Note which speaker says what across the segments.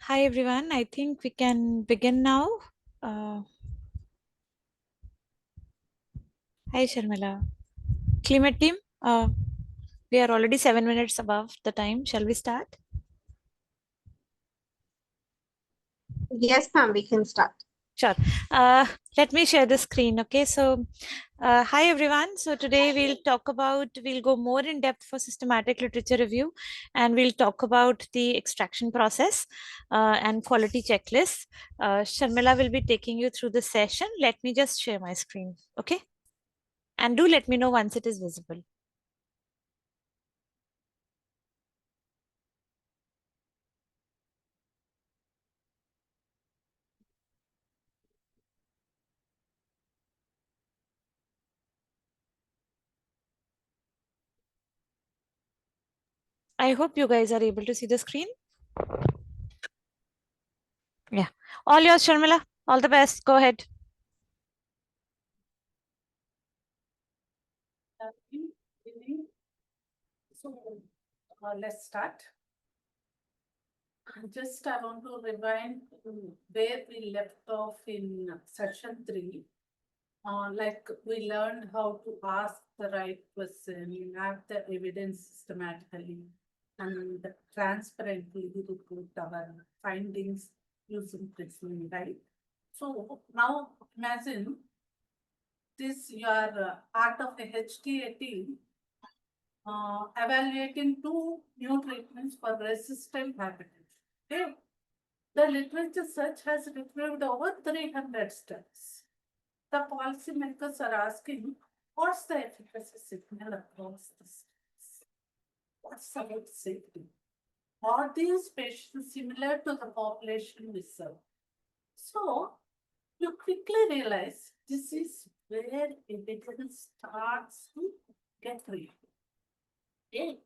Speaker 1: Hi everyone, I think we can begin now. Uh, Hi Sharmila. Climate team, we are already 7 minutes above the time. Shall we start?
Speaker 2: Yes, ma'am, we can start.
Speaker 1: Sure. Uh, Let me share the screen. Okay. Hi everyone. So today we'll go more in depth for systematic literature review, and we'll talk about the extraction process and quality checklists. Sharmila will be taking you through the session. Let me just share my screen. Okay. And do let me know once it is visible. I hope you guys are able to see the screen. Yeah. All yours, Sharmila. All the best. Go ahead.
Speaker 3: Let's start. Just I want to rewind where we left off in session 3. Like we learned how to ask the right question, have the evidence systematically, and transparently report our findings using questioning, right? So now imagine this you are part of a HTA team evaluating two new treatments for resistant hypertension. Okay. The literature search has retrieved over 300 studies. The policymakers are asking, what's the efficacy signal across the studies? What's about safety? Are these patients similar to the population we serve? So you quickly realize this is where evidence starts to get real. Okay.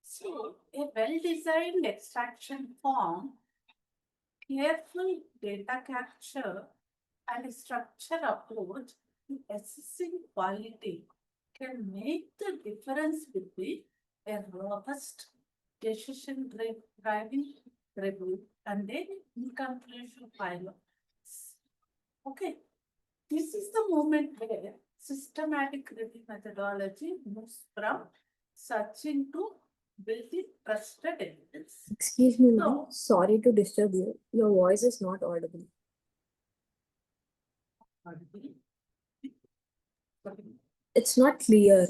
Speaker 3: So a well-designed extraction form, careful data capture, and a structured approach to assessing quality can make the difference between a robust decision driving review and an inconclusive pilot. Okay, this is the moment where systematic review methodology moves from searching to building trusted evidence.
Speaker 4: Excuse me, ma'am.
Speaker 3: So,
Speaker 4: Sorry to disturb you. Your voice is not audible. It's not clear.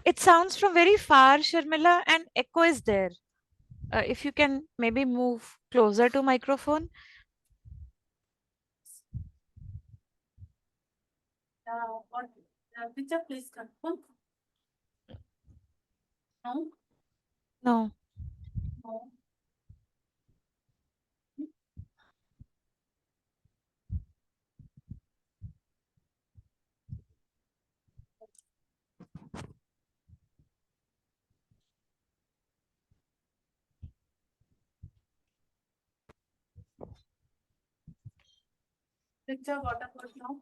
Speaker 1: It sounds from very far, Sharmila, and echo is there. If you can maybe move closer to microphone.
Speaker 3: Teacher, please confirm. No,
Speaker 1: No.
Speaker 3: no. Teacher, what about now?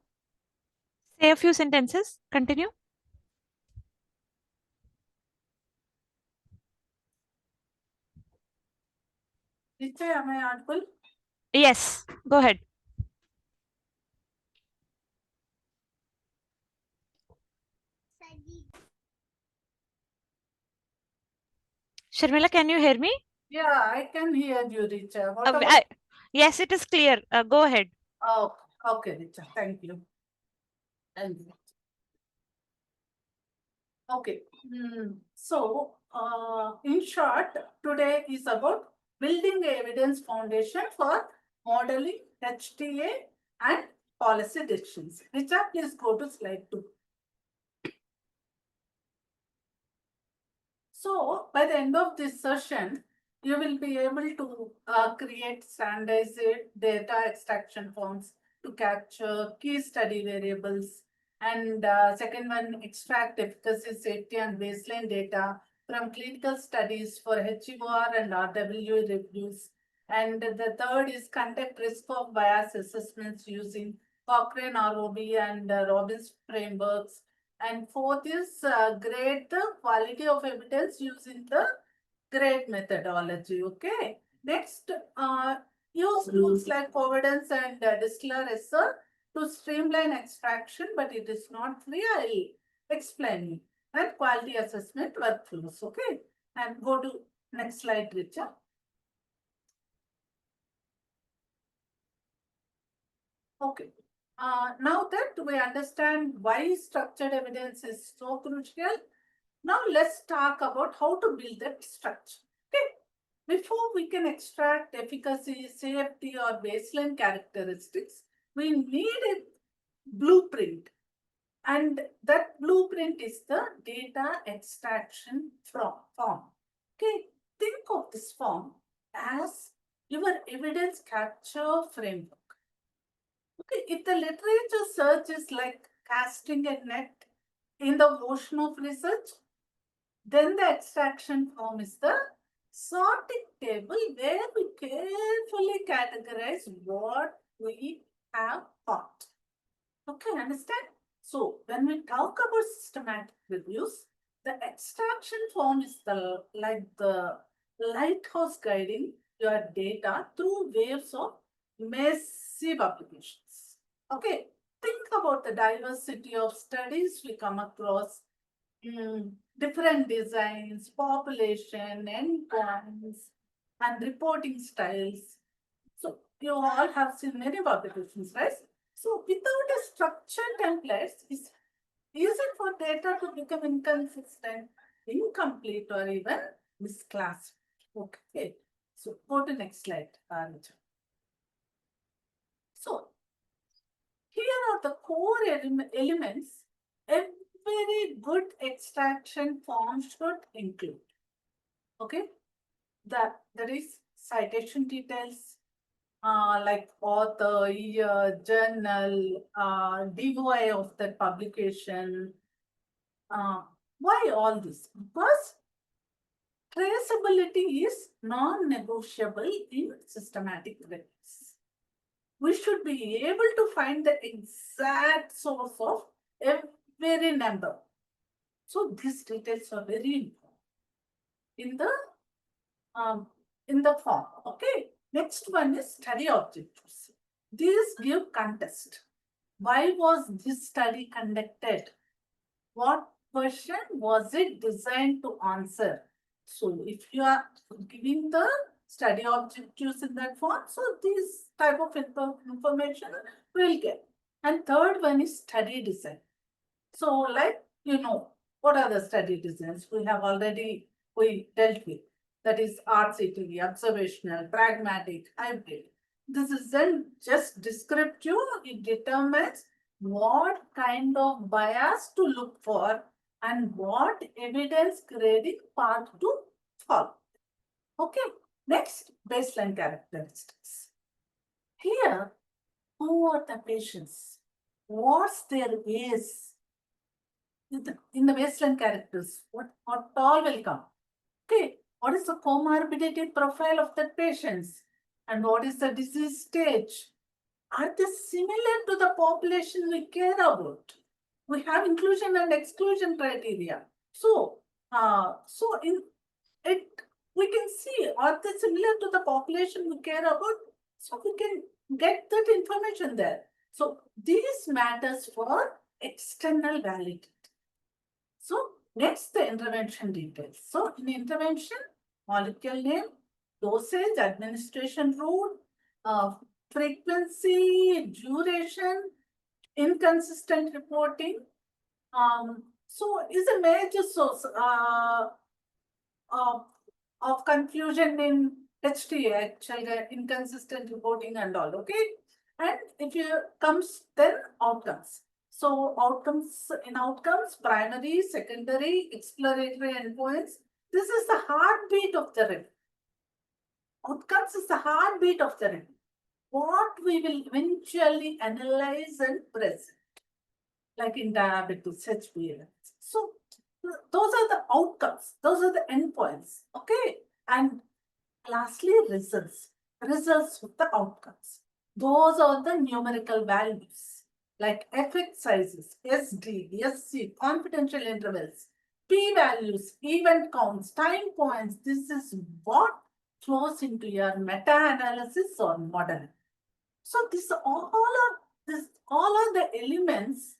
Speaker 1: Say a few sentences. Continue.
Speaker 3: Teacher, am I audible?
Speaker 1: Yes. Go ahead. Sharmila, can you hear me?
Speaker 3: Yeah, I can hear you, Richa. What about?
Speaker 1: Yes, it is clear. Go ahead.
Speaker 3: Oh, okay, Richa. Thank you. Thank you. Okay. So, in short, today is about building a evidence foundation for modeling HTA and policy decisions. Richa, please go to slide 2. So, by the end of this session, you will be able to create standardized data extraction forms to capture key study variables. And second one, extract efficacy, safety, and baseline data from clinical studies for HEOR and RW reviews. And the third is conduct risk of bias assessments using Cochrane ROB and Robbins frameworks. And fourth is grade the quality of evidence using the grade methodology. Okay. Next, use tools like Providence and Distiller SR to streamline extraction, but it is not free. I'll explain you. And quality assessment workflows. Okay. And go to next slide, Richa. Okay. Now that we understand why structured evidence is so crucial, now let's talk about how to build that structure. Okay. Before we can extract efficacy, safety, or baseline characteristics, we need a blueprint. And that blueprint is the data extraction form. Okay. Think of this form as your evidence capture framework. Okay, if the literature search is like casting a net in the ocean of research, then the extraction form is the sorting table where we carefully categorize what we have got. Okay, understand? So when we talk about systematic reviews, the extraction form is the lighthouse guiding your data through waves of massive applications. Okay, think about the diversity of studies we come across, different designs, population, endpoints, and reporting styles. So you all have seen many publications, right? So without a structured templates, it's easy for data to become inconsistent, incomplete, or even misclassified. Okay, so go to next slide, Richa. So here are the core elements every good extraction form should include. Okay, that is citation details, like author, year, journal, DOI of that publication. Why all this? Because traceability is non-negotiable in systematic reviews. We should be able to find the exact source of every number. So these details are very important in the form. Okay. Next one is study objectives. These give context. Why was this study conducted? What question was it designed to answer? So if you are giving the study objectives in that form, so this type of information we'll get. And third one is study design. So like, what are the study designs we have already dealt with? That is RCTV, observational, pragmatic, hybrid. This isn't just descriptive, it determines what kind of bias to look for and what evidence grading path to follow. Okay, next, baseline characteristics. Here, who are the patients? What's their age? In the baseline characters, what all will come? Okay, what is the comorbidity profile of the patients? And what is the disease stage? Are they similar to the population we care about? We have inclusion and exclusion criteria. So, in it, we can see, are they similar to the population we care about? So we can get that information there. So this matters for external validity. So next, the intervention details. So in intervention, molecule name, dosage, administration route, frequency, duration, inconsistent reporting. So is a major source of confusion in HTA, actually inconsistent reporting and all. Okay, and if you comes then outcomes. So outcomes, primary, secondary, exploratory endpoints. This is the heartbeat of the review. Outcomes is the heartbeat of the review. What we will eventually analyze and present, like in diabetes, HbA1c. So those are the outcomes. Those are the endpoints. Okay, and lastly, results. Results with the outcomes. Those are the numerical values like effect sizes, SD, SC, confidential intervals, p-values, event counts, time points. This is what flows into your meta-analysis or modeling. So all are the elements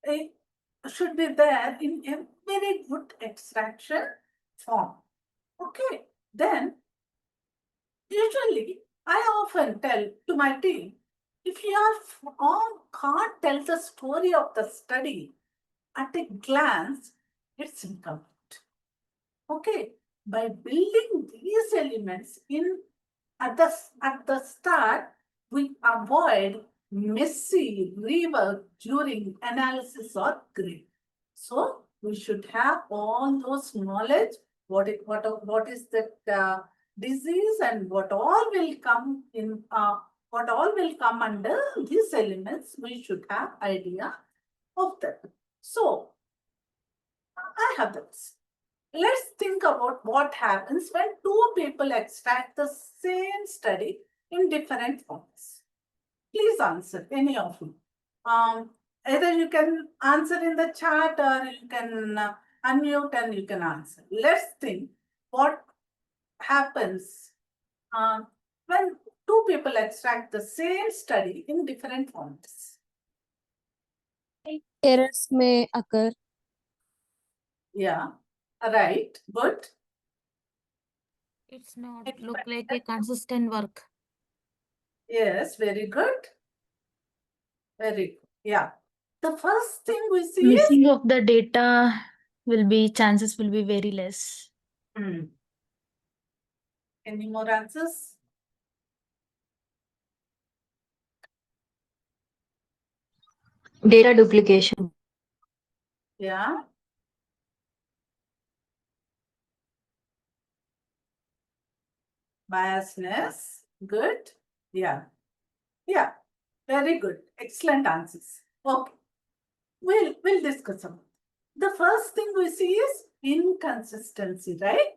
Speaker 3: it should be there in a very good extraction form. Okay, then usually I often tell to my team, if your form can't tell the story of the study at a glance, it's incomplete. Okay, by building these elements in at the start, we avoid messy rework during analysis or grade. So we should have all those knowledge. What is that disease and what all will come in? What all will come under these elements? We should have idea of that. So I have this. Let's think about what happens when two people extract the same study in different forms. Please answer, any of you. Either you can answer in the chat or you can unmute and you can answer. Let's think what happens when two people extract the same study in different forms.
Speaker 4: Errors may occur.
Speaker 3: Yeah, right, good.
Speaker 1: It's not look like a consistent work.
Speaker 3: Yes, very good. Very good. Yeah. The first thing we see
Speaker 5: Missing of the data chances will be very less.
Speaker 3: is any more answers?
Speaker 6: Data duplication.
Speaker 3: Yeah. Biasness. Good. Yeah. Yeah. Very good. Excellent answers. Okay. We'll discuss about it. The first thing we see is inconsistency, right?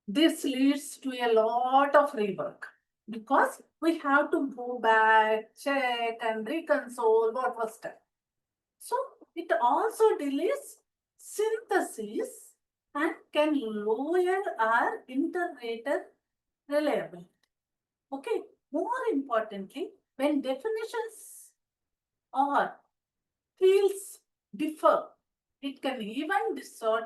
Speaker 3: This leads to a lot of rework because we have to go back, check, and reconcile what was done. So it also delays synthesis and can lower our interpreter reliability. Okay, more importantly, when definitions or fields differ, it can even distort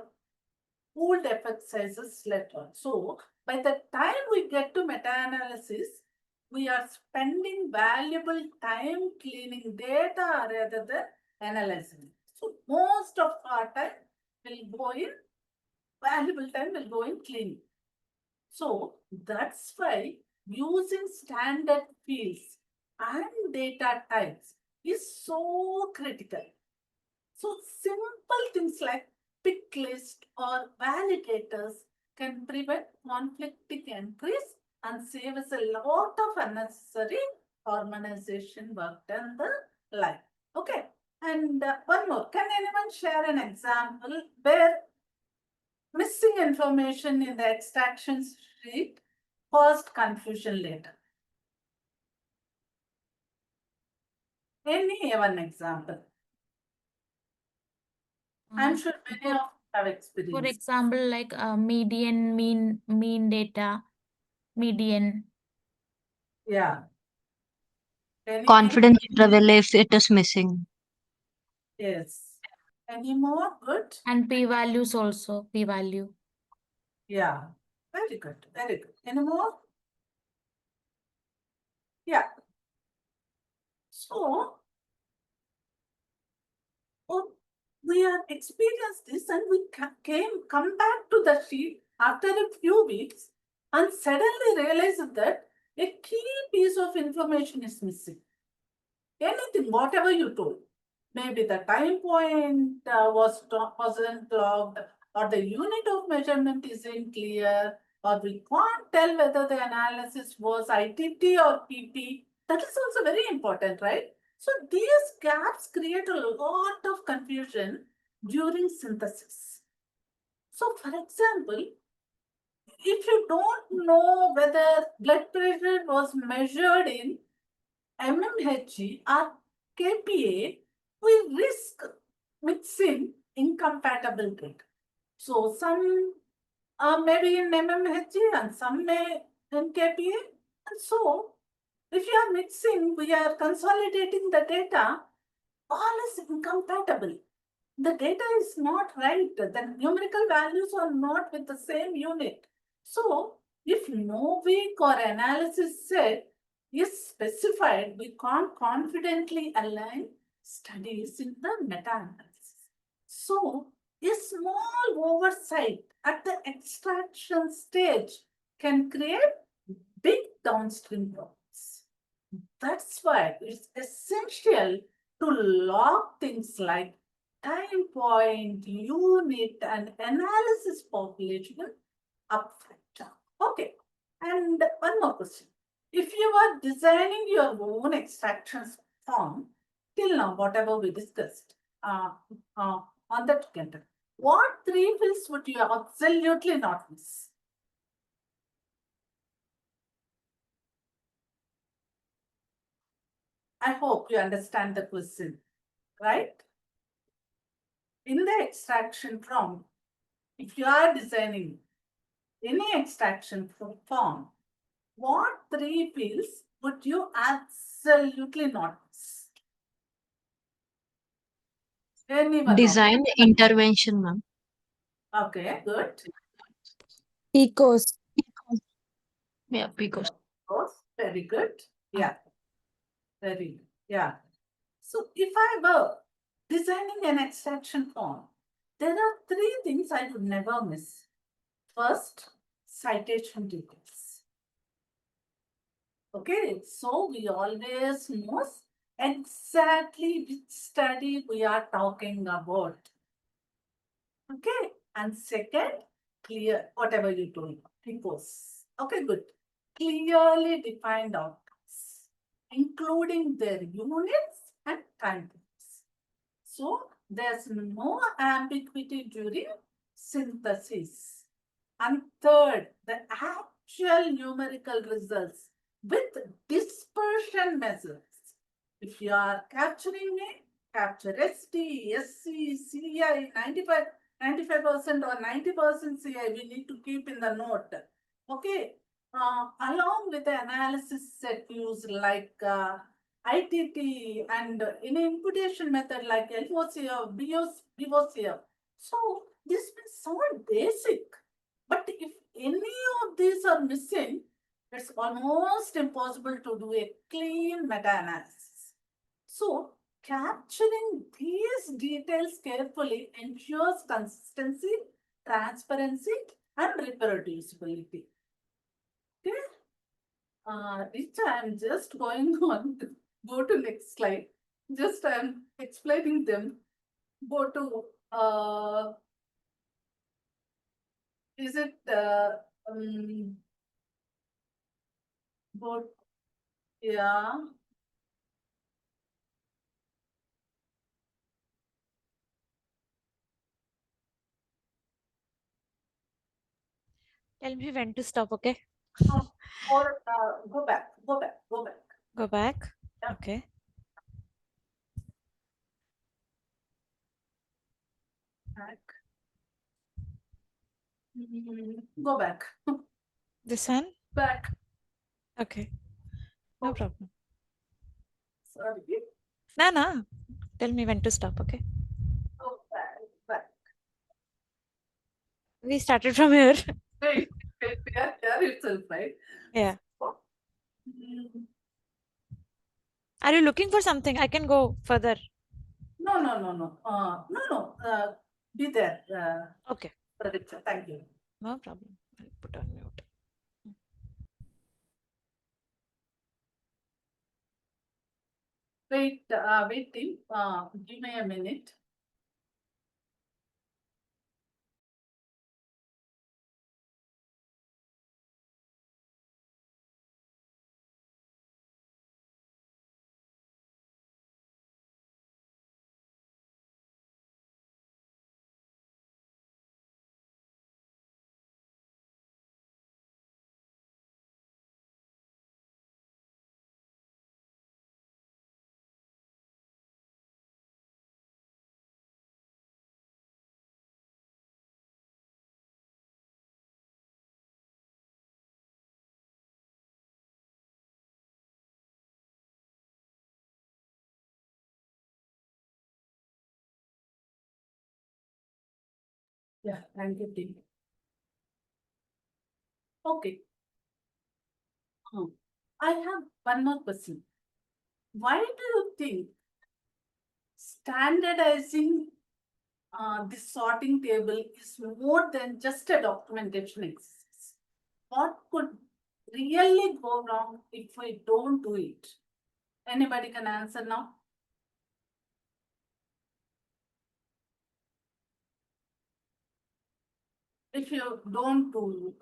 Speaker 3: pooled effect sizes later on. So by the time we get to meta-analysis, we are spending valuable time cleaning data rather than analyzing it. So most of our time will go in, valuable time will go in cleaning. So that's why using standard fields and data types is so critical. So simple things like pick list or validators can prevent conflicting entries and save us a lot of unnecessary harmonization work down the line. Okay. And one more. Can anyone share an example where missing information in the extraction sheet caused confusion later? Any one example? I'm sure many of you have experience.
Speaker 5: For example, like median, mean data, median.
Speaker 3: Yeah. Anything?
Speaker 6: Confidence interval if it is missing.
Speaker 3: Yes. Any more? Good.
Speaker 5: And p-values also, p-value.
Speaker 3: Yeah. Very good. Very good. Any more? Yeah. So, we have experienced this and we come back to the sheet after a few weeks and suddenly realized that a key piece of information is missing. Anything, whatever you told. Maybe the time point wasn't logged, or the unit of measurement isn't clear, or we can't tell whether the analysis was ITT or PP. That is also very important, right? So these gaps create a lot of confusion during synthesis. So for example, if you don't know whether blood pressure was measured in mmHg or kPa, we risk mixing incompatible data. So some maybe in MMHG and some may in KPA. And so, if you are mixing, we are consolidating the data, all is incompatible. The data is not right. The numerical values are not with the same unit. So, if no week or analysis set is specified, we can't confidently align studies in the meta-analysis. So, a small oversight at the extraction stage can create big downstream problems. That's why it's essential to log things like time point, unit, and analysis population upfront. Okay, and one more question. If you are designing your own extraction form, till now, whatever we discussed on that content, what three fields would you absolutely not miss? I hope you understand the question, right? In the extraction form, if you are designing any extraction form, what three fields would you absolutely not miss? Anyone?
Speaker 6: Design intervention, ma'am.
Speaker 3: Okay, good.
Speaker 4: Ecos.
Speaker 6: Yeah, because
Speaker 3: Very good. Yeah, very good. Yeah. So if I were designing an extraction form, there are three things I would never miss. First, citation details. Okay, so we always know exactly which study we are talking about. Okay, and second, clear, whatever you told, repose. Okay, good. Clearly defined outcomes, including their units and time points. So there's no ambiguity during synthesis. And third, the actual numerical results with dispersion measures. If you are capturing it, capture ST, SC, CI, 95% or 90% CI, we need to keep in the note. Okay. Along with the analysis set used like ITT and in imputation method like LOCF, BOCF. So this may sound basic, but if any of these are missing, it's almost impossible to do a clean meta-analysis. So capturing these details carefully ensures consistency, transparency, and reproducibility. Okay. Richa, I'm just going on. Go to next slide. Just I'm explaining them. Go to is it go yeah.
Speaker 1: Tell me when to stop, okay?
Speaker 3: Or go back.
Speaker 1: Go back.
Speaker 3: Yeah.
Speaker 1: Okay.
Speaker 3: Back. Go back.
Speaker 1: This one?
Speaker 3: Back.
Speaker 1: Okay. No problem.
Speaker 3: Sorry.
Speaker 1: No. Tell me when to stop, okay?
Speaker 3: Go back.
Speaker 1: We started from here.
Speaker 3: Wait, here itself, right?
Speaker 1: Yeah.
Speaker 3: Mm,
Speaker 1: Are you looking for something? I can go further.
Speaker 3: No. Be there.
Speaker 1: Okay.
Speaker 3: Pradipta, thank you.
Speaker 1: No problem. I'll put on mute.
Speaker 3: Wait, team. Give me a minute. Yeah, thank you, team. Okay. I have one more question. Why do you think standardizing the sorting table is more than just a documentation exercise? What could really go wrong if we don't do it? Anybody can answer now? If you don't do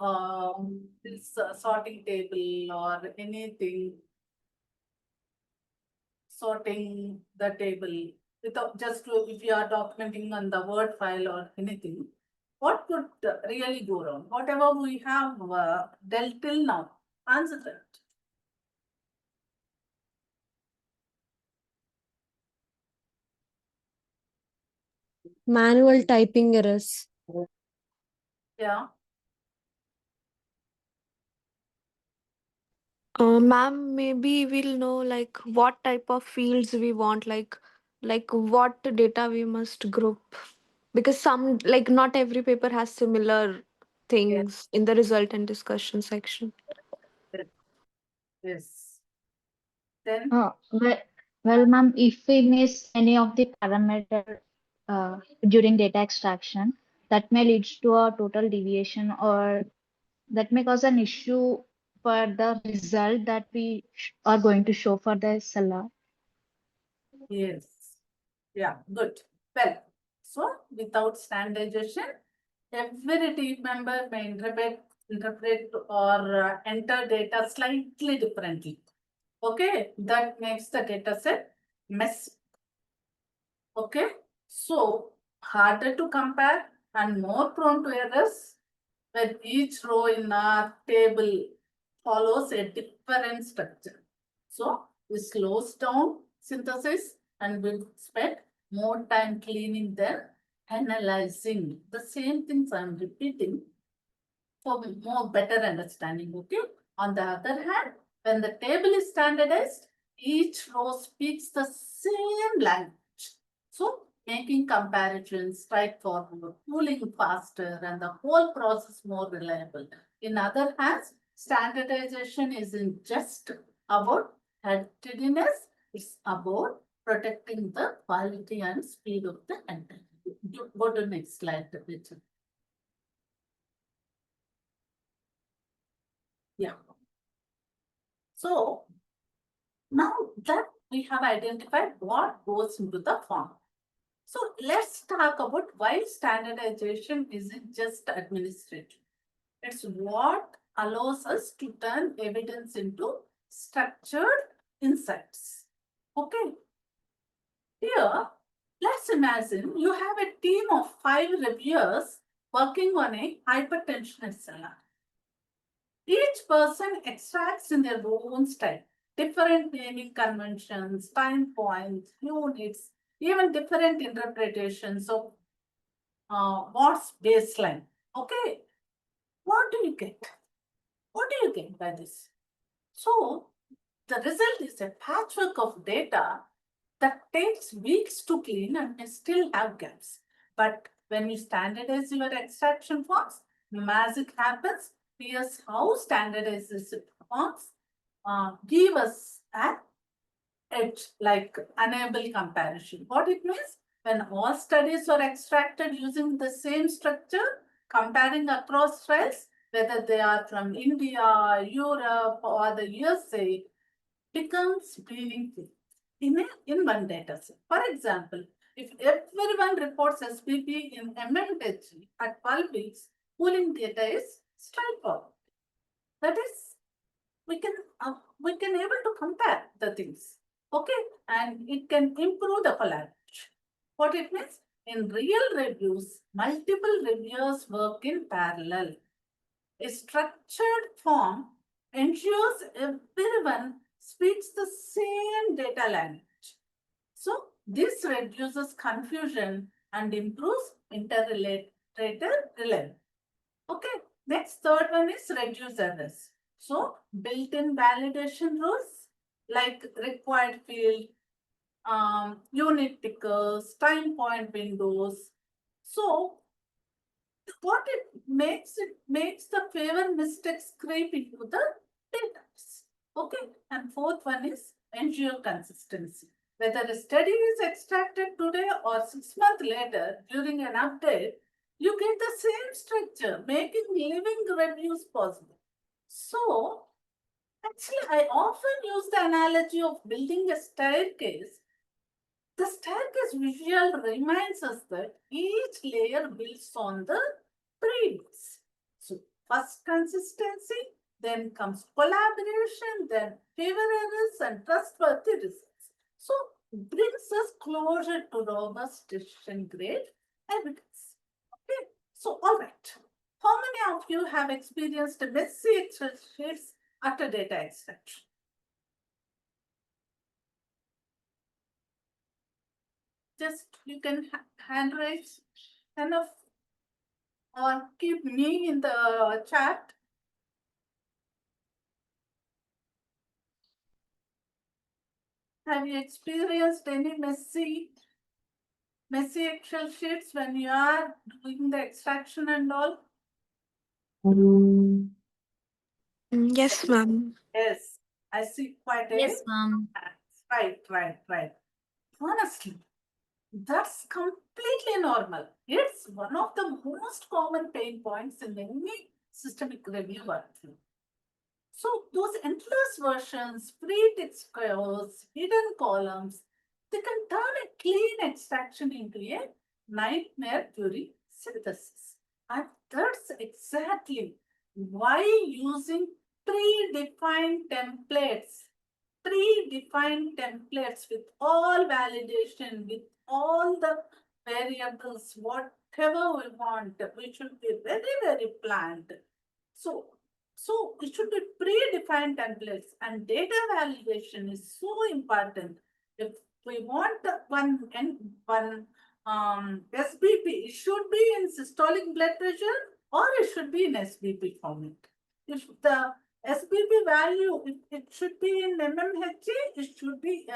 Speaker 3: this sorting table or anything, sorting the table without if you are documenting on the Word file or anything, what could really go wrong? Whatever we have dealt till now, answer that.
Speaker 4: Manual typing errors.
Speaker 3: Yeah.
Speaker 7: Ma'am, maybe we'll know like what type of fields we want, like what data we must group. Because some like not every paper has similar
Speaker 3: Yes.
Speaker 7: things in the result and discussion section.
Speaker 3: Yes. Then
Speaker 6: Well, ma'am, if we miss any of the parameter during data extraction, that may lead to a total deviation, or that may cause an issue for the result that we are going to show for the SLR.
Speaker 3: yes. Yeah, good. Well, so without standardization, every team member may interpret or enter data slightly differently. Okay, that makes the data set messy. Okay, so harder to compare and more prone to errors when each row in our table follows a different structure. So this slows down synthesis and will spend more time cleaning than analyzing. The same things I'm repeating for more better understanding. Okay. On the other hand, when the table is standardized, each row speaks the same language. So making comparisons straightforward, pooling faster, and the whole process more reliable. In other hands, standardization isn't just about heterogeneous, it's about protecting the quality and speed of the entire. Go to next slide, Richard. Yeah. So now that we have identified what goes into the form, so let's talk about why standardization isn't just administrative. It's what allows us to turn evidence into structured insights. Okay. Here, let's imagine you have a team of 5 reviewers working on a hypertension SLR. Each person extracts in their own style, different naming conventions, time points, units, even different interpretations of what's baseline. Okay, what do you get? What do you get by this? So the result is a patchwork of data that takes weeks to clean and may still have gaps. But when you standardize your extraction forms, magic happens. Here's how standardized forms give us an edge, like enable comparison. What it means? When all studies are extracted using the same structure, comparing across trials, whether they are from India, Europe, or the USA, becomes meaningful in one data set. For example, if everyone reports SPP in MMHG at 12 weeks, pooling data is straightforward. That is, we can able to compare the things. Okay, and it can improve the collaboration. What it means? In real reviews, multiple reviewers work in parallel. A structured form ensures everyone speaks the same data language. So this reduces confusion and improves interrelated reliability. Okay, next third one is reduce errors. So built-in validation rules like required field, unit tickers, time point windows. So what it makes the favor mistakes creep into the data. Okay, and fourth one is ensure consistency. Whether a study is extracted today or 6 months later during an update, you get the same structure, making living reviews possible. So, actually, I often use the analogy of building a staircase. The staircase visual reminds us that each layer builds on the previous. So, first consistency, then comes collaboration, then favor errors and trustworthy results. So, brings us closer to robust decision grade evidence. Okay, so all right. How many of you have experienced messy Excel sheets after data extraction? Just you can hand raise enough or keep me in the chat. Have you experienced any messy Excel sheets when you are doing the extraction and all?
Speaker 7: Yes, ma'am.
Speaker 3: Yes, I see quite a
Speaker 5: Yes, ma'am.
Speaker 3: right. Honestly, that's completely normal. It's one of the most common pain points in any systemic review workflow. So those endless versions, free text chaos, hidden columns, they can turn a clean extraction into a nightmare during synthesis. And that's exactly why using predefined templates with all validation, with all the variables, whatever we want, we should be very planned. So it should be predefined templates, and data validation is so important. If we want one SBP, it should be in systolic blood pressure or it should be in SBP format. If the SBP value, it should be in mmHg, it should be,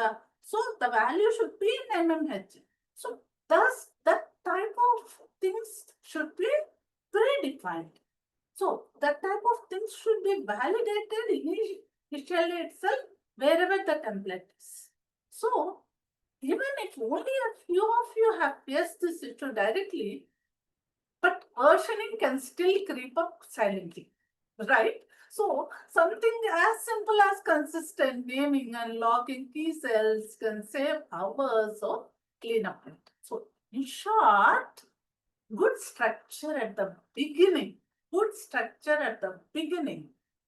Speaker 3: so the value should be in mmHg. So thus that type of things should be predefined. So that type of things should be validated initially itself wherever the template is. So even if only a few of you have faced this issue directly, but versioning can still creep up silently, right? So something as simple as consistent naming and logging key cells can save hours of cleanup. So in short, good structure at the beginning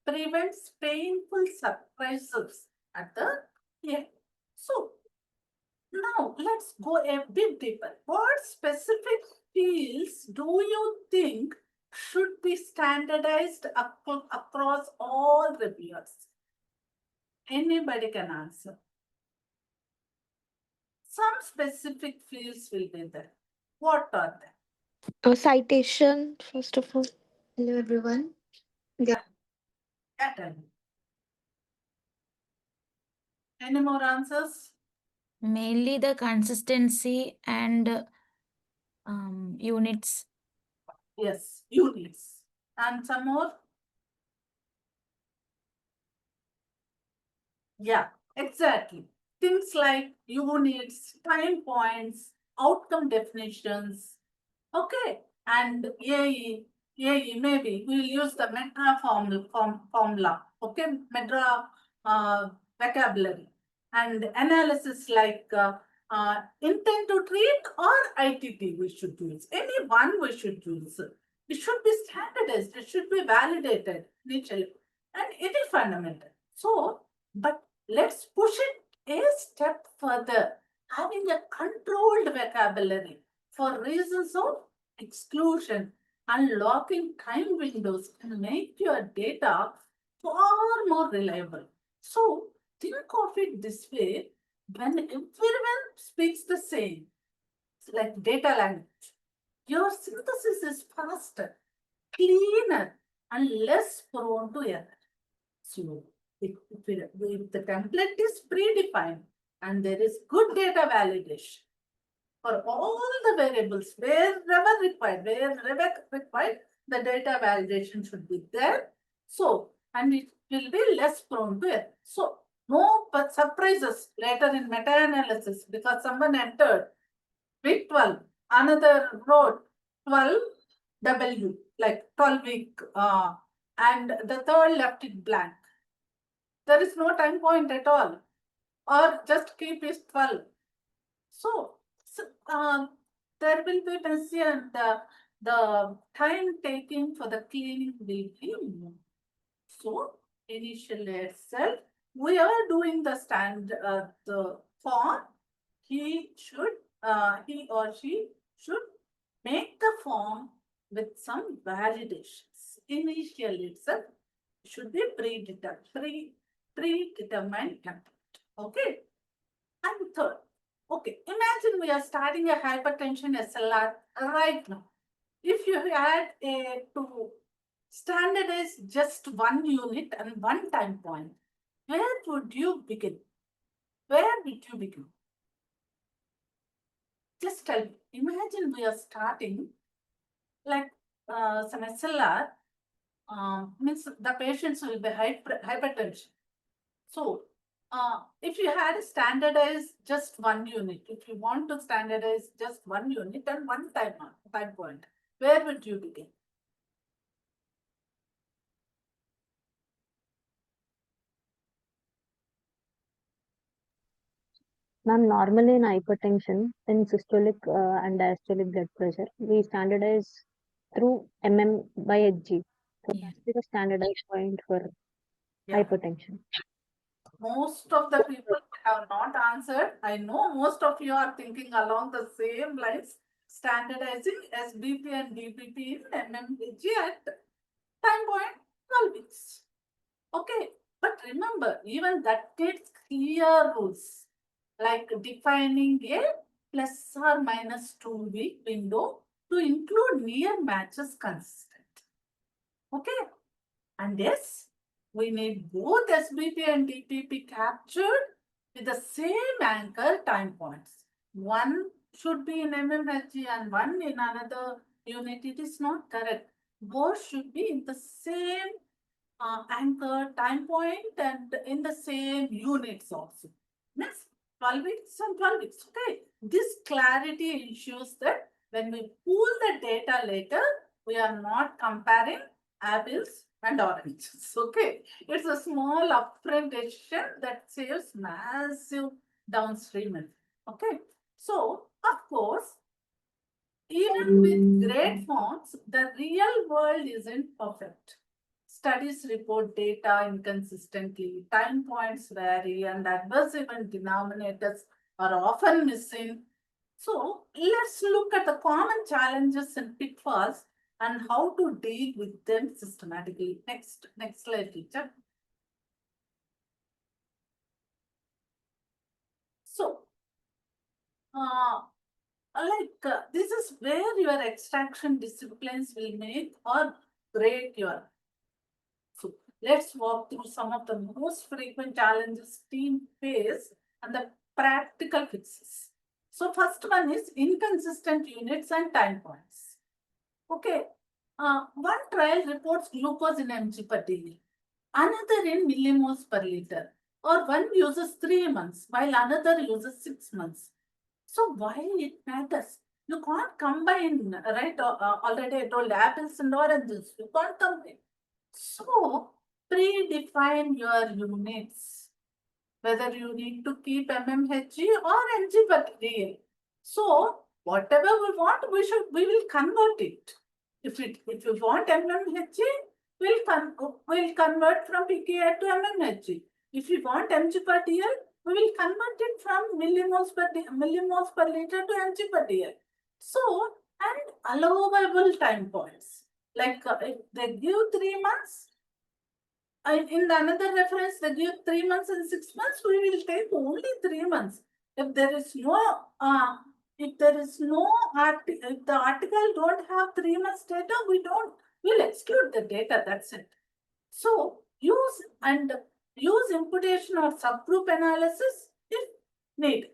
Speaker 3: prevents painful surprises at the end. So now let's go a bit deeper. What specific fields do you think should be standardized across all reviewers? Anybody can answer. Some specific fields will be there. What are they?
Speaker 7: A citation, first of all.
Speaker 2: Hello, everyone.
Speaker 3: Yeah, tell me. Any more answers?
Speaker 5: Mainly the consistency and units.
Speaker 3: Yes, units. And some more? Yeah, exactly. Things like units, time points, outcome definitions. Okay, and AE maybe we'll use the METRA formula. Okay, METRA vocabulary and analysis like intent to treat or ITT we should use. Any one we should use. It should be standardized. It should be validated initially, and it is fundamental. So, but let's push it a step further. Having a controlled vocabulary for reasons of exclusion and locking time windows can make your data far more reliable. So think of it this way: when everyone speaks the same, like data language, your synthesis is faster, cleaner, and less prone to error. So if the template is predefined and there is good data validation, for all the variables, wherever required, the data validation should be there. So, and it will be less prone to error. So, no but surprises later in meta-analysis because someone entered week 12, another wrote 12W, like 12 week, and the third left it blank. There is no time point at all, or just keep is 12. So there will be messy and the time taking for the cleaning will be more. So initially itself, we are doing the the form. He or she should make the form with some validations. Initially itself should be predetermined template. Okay. And third, okay, imagine we are starting a hypertension SLR right now. If you had to standardize just one unit and one time point, where would you begin? Where would you begin? Just tell me. Imagine we are starting like some SLR, means the patients will be hypertension. So, if you had standardized just one unit, if you want to standardize just one unit and one time point, where would you begin?
Speaker 8: Ma'am, normally in hypertension, in systolic and diastolic blood pressure, we standardize through mm/Hg. So
Speaker 5: Yeah.
Speaker 8: that's the standardized point for hypertension.
Speaker 3: Most of the people have not answered. I know most of you are thinking along the same lines, standardizing SBP and DBP in mmHg at time point 12 weeks. Okay, but remember, even that needs clear rules, like defining a plus or minus 2-week window to include near matches consistent. Okay, and yes, we need both SBP and DPP captured with the same anchor time points. One should be in mmHg and one in another unit. It is not correct. Both should be in the same anchor time point and in the same units also. Means 12 weeks and 12 weeks. Okay. This clarity ensures that when we pool the data later, we are not comparing apples and oranges. Okay. It's a small upfront decision that saves massive downstream effect. Okay. So, of course, even with great fonts, the real world isn't perfect. Studies report data inconsistently, time points vary, and adverse event denominators are often missing. So let's look at the common challenges and pitfalls and how to deal with them systematically. Next slide, teacher. So, this is where your extraction disciplines will make or break your. So let's walk through some of the most frequent challenges team face and the practical fixes. So first one is inconsistent units and time points. Okay, one trial reports glucose in mg per dl, another in millimoles per liter, or one uses 3 months while another uses 6 months. So why it matters? You can't combine, right? Already I told apples and oranges. You can't combine. So predefine your units, whether you need to keep mmHg or mg per dl. So whatever we want, we will convert it. If you want mmHg, we'll convert from pKa to mmHg. If you want mg per dl, we will convert it from millimoles per liter to mg per dl. So, and allowable time points. Like if they give 3 months, in another reference, they give 3 months and 6 months, we will take only 3 months. If there is no, if the article don't have 3 months data, we'll exclude the data, that's it. So use imputation or subgroup analysis if needed.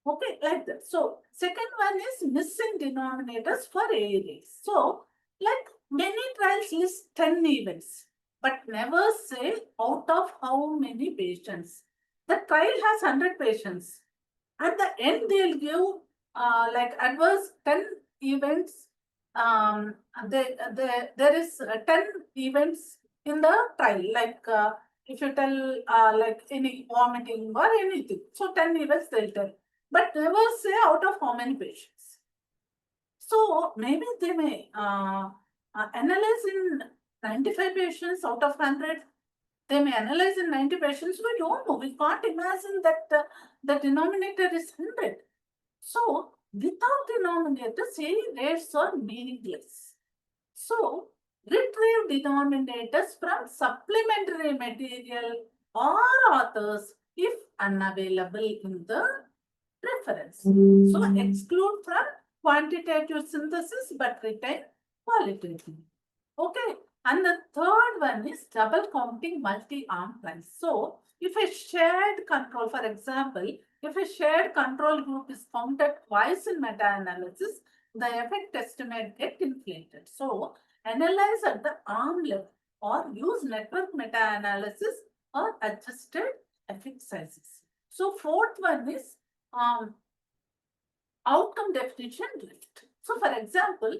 Speaker 3: Okay, like that. So second one is missing denominators for arrays. So like many trials list 10 events, but never say out of how many patients. The trial has 100 patients. At the end, they'll give like adverse 10 events. There is 10 events in the trial, like if you tell like any vomiting or anything. So 10 events they'll tell, but never say out of how many patients. So maybe they may analyze in 95 patients out of 100. They may analyze in 90 patients. We don't know. We can't imagine that the denominator is 100. So without denominator, say rates are meaningless. So retrieve denominators from supplementary material or authors if unavailable in the reference. So exclude from quantitative synthesis but retain qualitative. Okay. And the third one is double counting multi-arm trials. So if a shared control, for example, if a shared control group is counted twice in meta-analysis, the effect estimate get inflated. So analyze at the arm level or use network meta-analysis or adjusted effect sizes. So fourth one is outcome definition drift. So for example,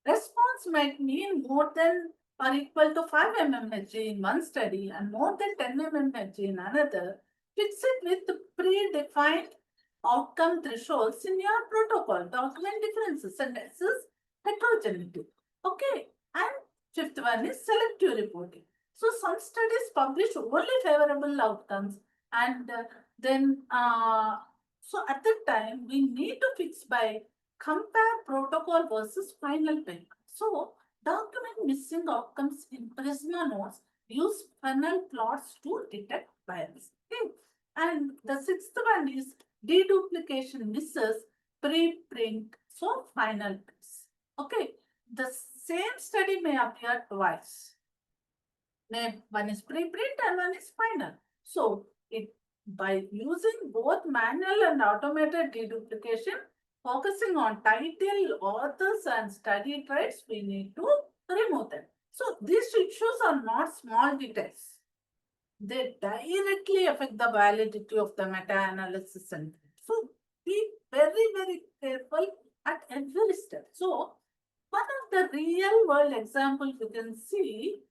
Speaker 3: response might mean more than or equal to 5 mmHg in one study and more than 10 mmHg in another. Fix it with the predefined outcome thresholds in your protocol. Document differences and assess heterogeneity. Okay. And fifth one is selective reporting. So some studies publish only favorable outcomes and then so at that time, we need to fix by compare protocol versus final paper. So document missing outcomes in Prisma notes, use funnel plots to detect bias. Okay. And the sixth one is deduplication misses preprint, so final piece. Okay. The same study may appear twice. One is preprint and one is final. So by using both manual and automated deduplication, focusing on title, authors, and study traits, we need to remove them. So these issues are not small details. They directly affect the validity of the meta-analysis. And so be very, very careful at every step. So one of the real world examples you can see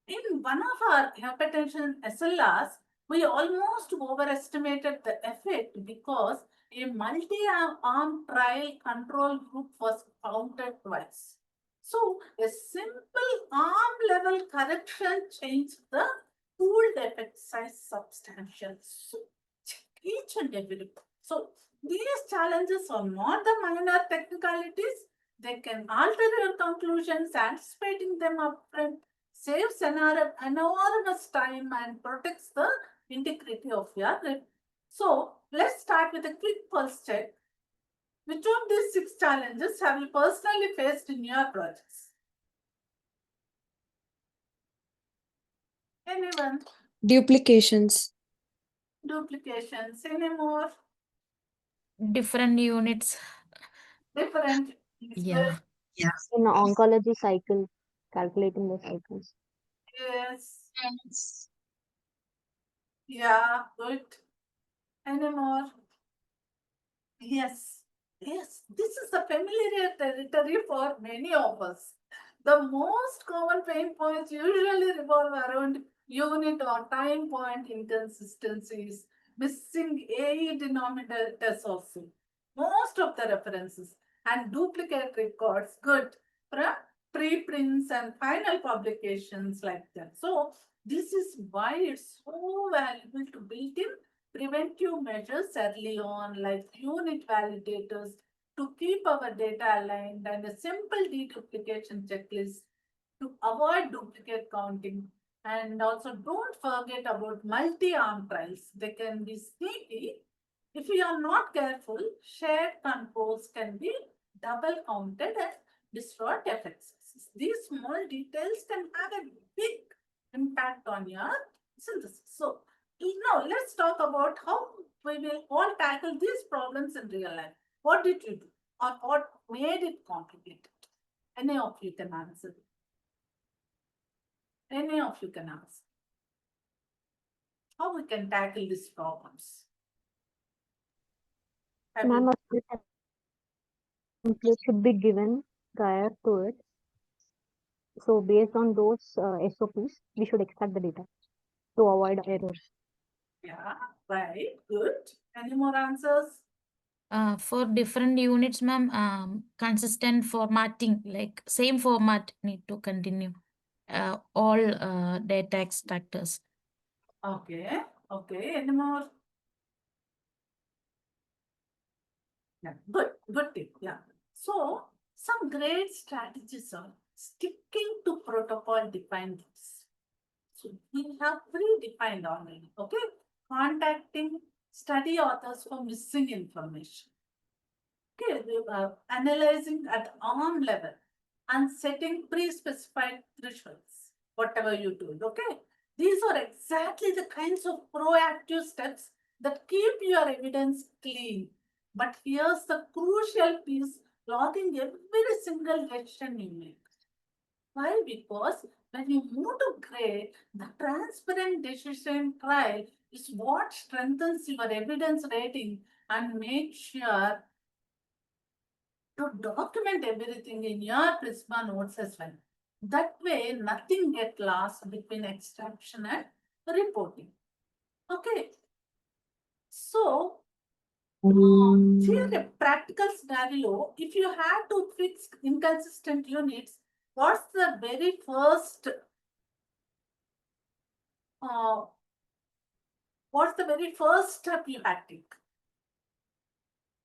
Speaker 3: in one of our hypertension SLRs, we almost overestimated the effect because a multi-arm trial control group was counted twice. So a simple arm level correction changed the pooled effect size substantially. So each and every. So these challenges are not the minor technicalities. They can alter your conclusions, anticipating them upfront saves enormous time and protects the integrity of your report. So let's start with a quick pulse check. Which of these 6 challenges have you personally faced in your projects? Anyone?
Speaker 4: Duplications.
Speaker 3: Duplications. Any more?
Speaker 5: Different units.
Speaker 3: Different.
Speaker 5: Yeah.
Speaker 8: In oncology cycle, calculating the cycles.
Speaker 3: Yes. Yeah, good. Any more? Yes. Yes, this is a familiar territory for many of us. The most common pain points usually revolve around unit or time point inconsistencies, missing AE denominators also. Most of the references and duplicate records, good, from preprints and final publications like that. So this is why it's so valuable to build in preventive measures early on, like unit validators, to keep our data aligned and a simple deduplication checklist to avoid duplicate counting. And also don't forget about multi-arm trials. They can be sneaky. If you are not careful, shared controls can be double counted and distort effects. These small details can have a big impact on your synthesis. So now let's talk about how we will all tackle these problems in real life. What did you do? Or what made it complicated? Any of you can answer. Any of you can answer. How we can tackle these problems? Have
Speaker 8: Ma'am,
Speaker 3: you-
Speaker 8: a template should be given prior to it. So based on those SOPs, we should extract the data to avoid errors.
Speaker 3: Yeah, right, good. Any more answers?
Speaker 5: For different units, ma'am, consistent formatting, like same format need to continue. All data extractors.
Speaker 3: Okay, okay. Any more? Yeah, good tip. Yeah. So some great strategies are sticking to protocol defined rules. So we have predefined already. Okay, contacting study authors for missing information. Okay, we are analyzing at arm level and setting pre-specified thresholds, whatever you do. Okay, these are exactly the kinds of proactive steps that keep your evidence clean. But here's the crucial piece: logging every single decision you make. Why? Because when you move to grade, the transparent decision trial is what strengthens your evidence rating and makes sure to document everything in your Prisma notes as well. That way, nothing get lost between extraction and reporting. Okay. So, here a practical scenario. If you had to fix inconsistent units, what's the very first step you had to take?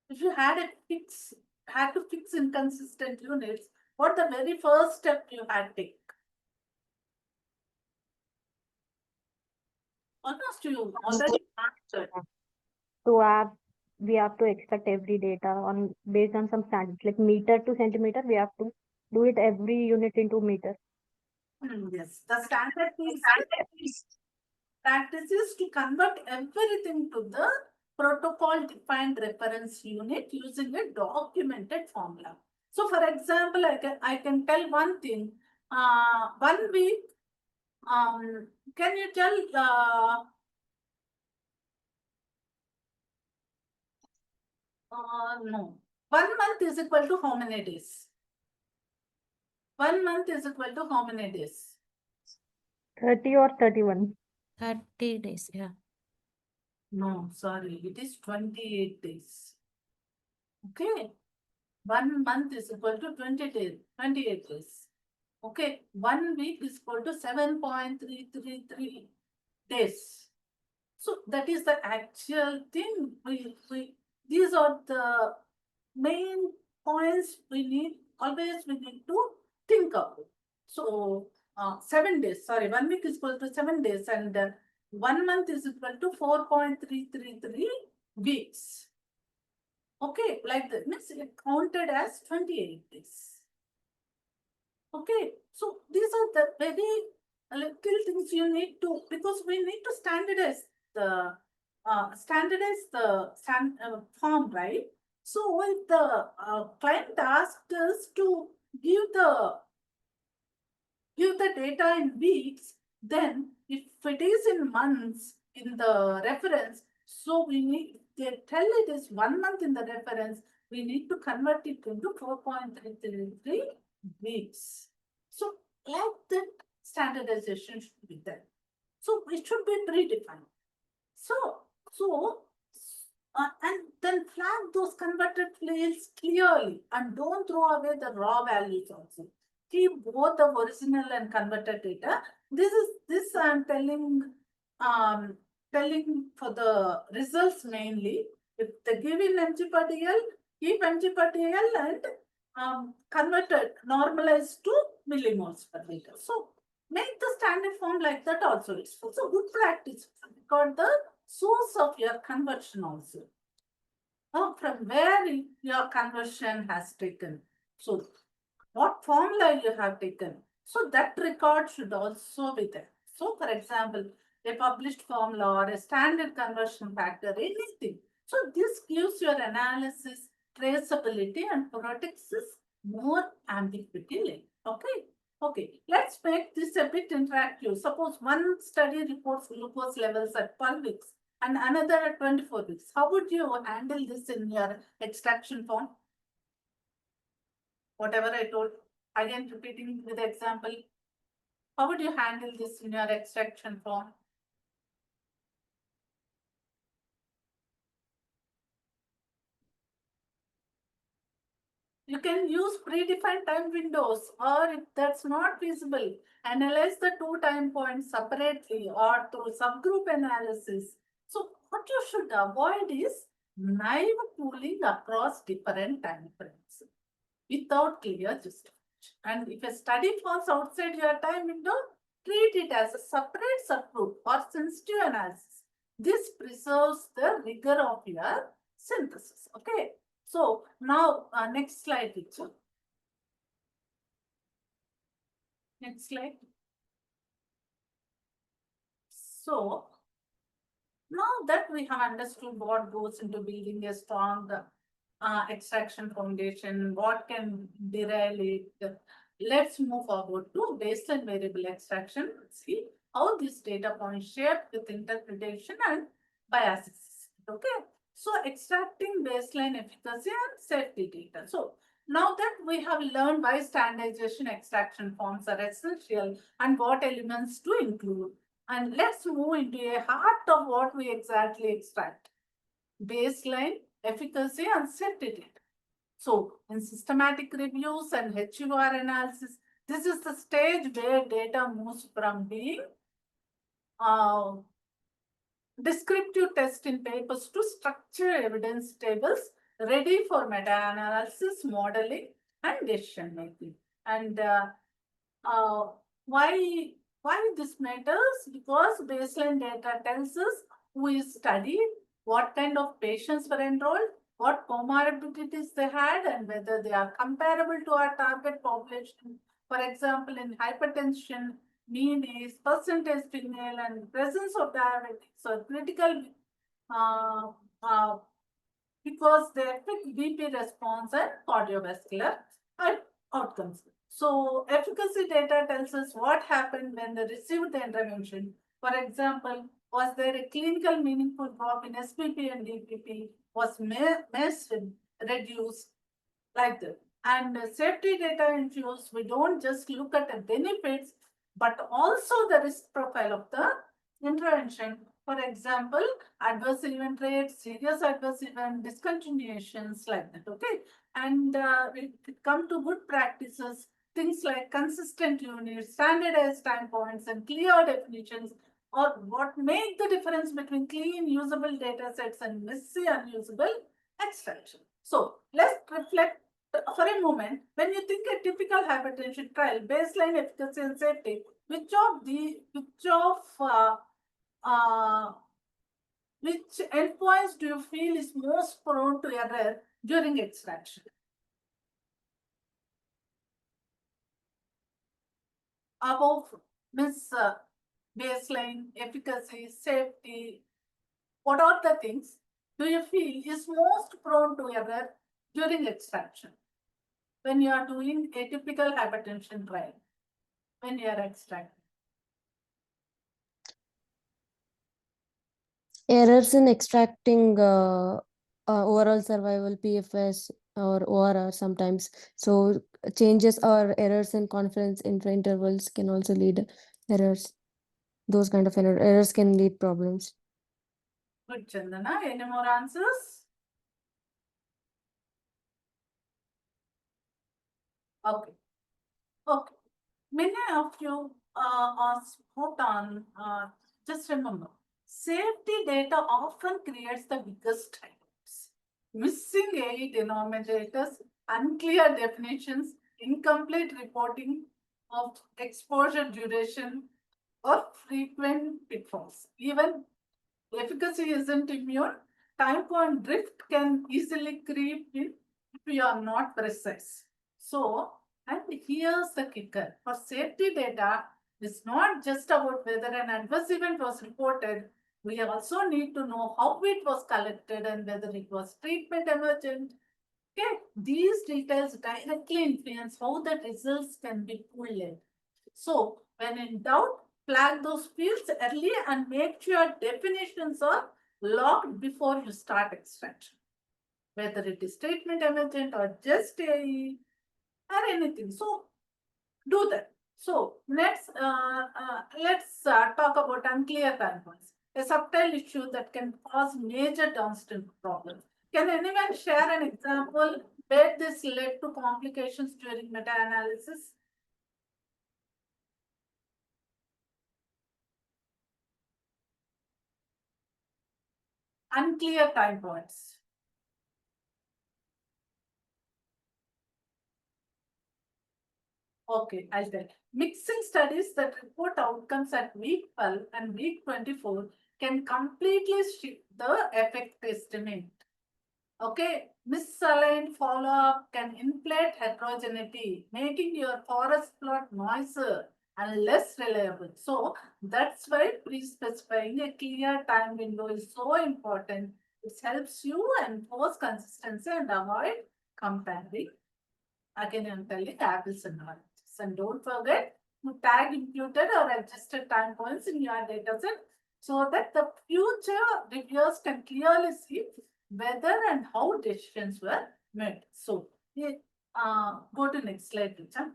Speaker 3: If you had to fix inconsistent units, what the very first step you had to take? Almost you already answered.
Speaker 8: To have we have to extract every data on based on some standards like meter to centimeter. We have to do it every unit into meter.
Speaker 3: Yes, the standard practice is to convert everything to the protocol defined reference unit using a documented formula. So for example, I can tell one thing. 1 week, can you tell no. 1 month is equal to how many days? 1 month is equal to how many days?
Speaker 8: 30 or 31.
Speaker 5: 30 days, yeah.
Speaker 3: No, sorry, it is 28 days. Okay. 1 month is equal to 20 days, 28 days. Okay. 1 week is equal to 7.333 days. So that is the actual thing. These are the main points we need to think of. So 7 days, sorry, 1 week is equal to 7 days and 1 month is equal to 4.333 weeks. Okay, like that means it counted as 28 days. Okay, so these are the very little things you need to, because we need to standardize the form, right? So if the client asked us to give the data in weeks, then if it is in months in the reference, so we need, they tell it is 1 month in the reference, we need to convert it into 4.333 weeks. So like that standardization should be there. So it should be predefined. So and then flag those converted fields clearly and don't throw away the raw values also. Keep both the original and converted data. This I'm telling for the results mainly. If the given mg per dl, keep mg per dl and converted, normalized to millimoles per liter. So make the standard form like that also. It's also good practice. Record the source of your conversion also. From where your conversion has taken. So what formula you have taken. So that record should also be there. So for example, a published formula or a standard conversion factor, anything. So this gives your analysis traceability and protects this more ambiguity. Okay. Okay, let's make this a bit interactive. Suppose one study reports glucose levels at 12 weeks and another at 24 weeks. How would you handle this in your extraction form? Whatever I told, again repeating with the example. How would you handle this in your extraction form? You can use predefined time windows, or if that's not feasible, analyze the 2 time points separately or through subgroup analysis. So what you should avoid is naive pooling across different time frames without clear justification. And if a study falls outside your time window, treat it as a separate subgroup or sensitive analysis. This preserves the rigor of your synthesis. Okay. So now next slide, teacher. Next slide. So now that we have understood what goes into building a strong extraction foundation, what can derail it, let's move forward to baseline variable extraction. See how this data points shape with interpretation and biases. Okay. So extracting baseline efficacy and safety data. So now that we have learned why standardization extraction forms are essential and what elements to include, and let's move into a heart of what we exactly extract: baseline, efficacy, and safety data. So in systematic reviews and HEOR analysis, this is the stage where data moves from being descriptive test in papers to structured evidence tables ready for meta-analysis, modeling, and decision making. And why this matters? Because baseline data tells us who is studied, what kind of patients were enrolled, what comorbidities they had, and whether they are comparable to our target population. For example, in hypertension, mean age, percentage female, and presence of diabetes or critical because they affect BP response and cardiovascular outcomes. So efficacy data tells us what happened when they received the intervention. For example, was there a clinical meaningful drop in SPP and DPP? Was MACE reduced? Like that. And safety data ensures we don't just look at the benefits, but also the risk profile of the intervention. For example, adverse event rates, serious adverse event, discontinuations, like that. Okay. And we come to good practices, things like consistent units, standardized time points, and clear definitions, or what make the difference between clean usable data sets and messy unusable extraction. So let's reflect for a moment. When you think a typical hypertension trial, baseline efficacy and safety, which endpoints do you feel is most prone to error during extraction? Above Miss baseline, efficacy, safety, what are the things do you feel is most prone to error during extraction? When you are doing a typical hypertension trial, when you are extracting?
Speaker 4: Errors in extracting overall survival, PFS, or ORR sometimes. So changes or errors in confidence intervals can also lead errors. Those kind of errors can lead problems.
Speaker 3: Good, Chandana. Any more answers? Okay. Okay. Many of you are spot on. Just remember, safety data often creates the biggest typos. Missing AE denominators, unclear definitions, incomplete reporting of exposure duration, or frequent pitfalls. Even efficacy isn't immune. Time point drift can easily creep in if you are not precise. So, and here's the kicker. For safety data, It's not just about whether an adverse event was reported. We also need to know how it was collected and whether it was treatment emergent. Okay, these details directly influence how the results can be pulled in. So, when in doubt, flag those fields early and make sure definitions are locked before you start extraction. Whether it is treatment emergent or just AE or anything. So, do that. So let's talk about unclear time points, a subtle issue that can cause major downstream problems. Can anyone share an example where this led to complications during meta-analysis? Unclear time points. Okay, I'll tell. Mixing studies that report outcomes at week 12 and week 24 can completely shift the effect estimate. Okay, misaligned follow-up can inflate heterogeneity, making your forest plot noisier and less reliable. So that's why pre-specifying a clear time window is so important. It helps you enforce consistency and avoid comparing. Again, I'm telling apples and oranges. And don't forget to tag imputed or adjusted time points in your dataset so that the future reviewers can clearly see whether and how decisions were made. So, go to next slide, Richa.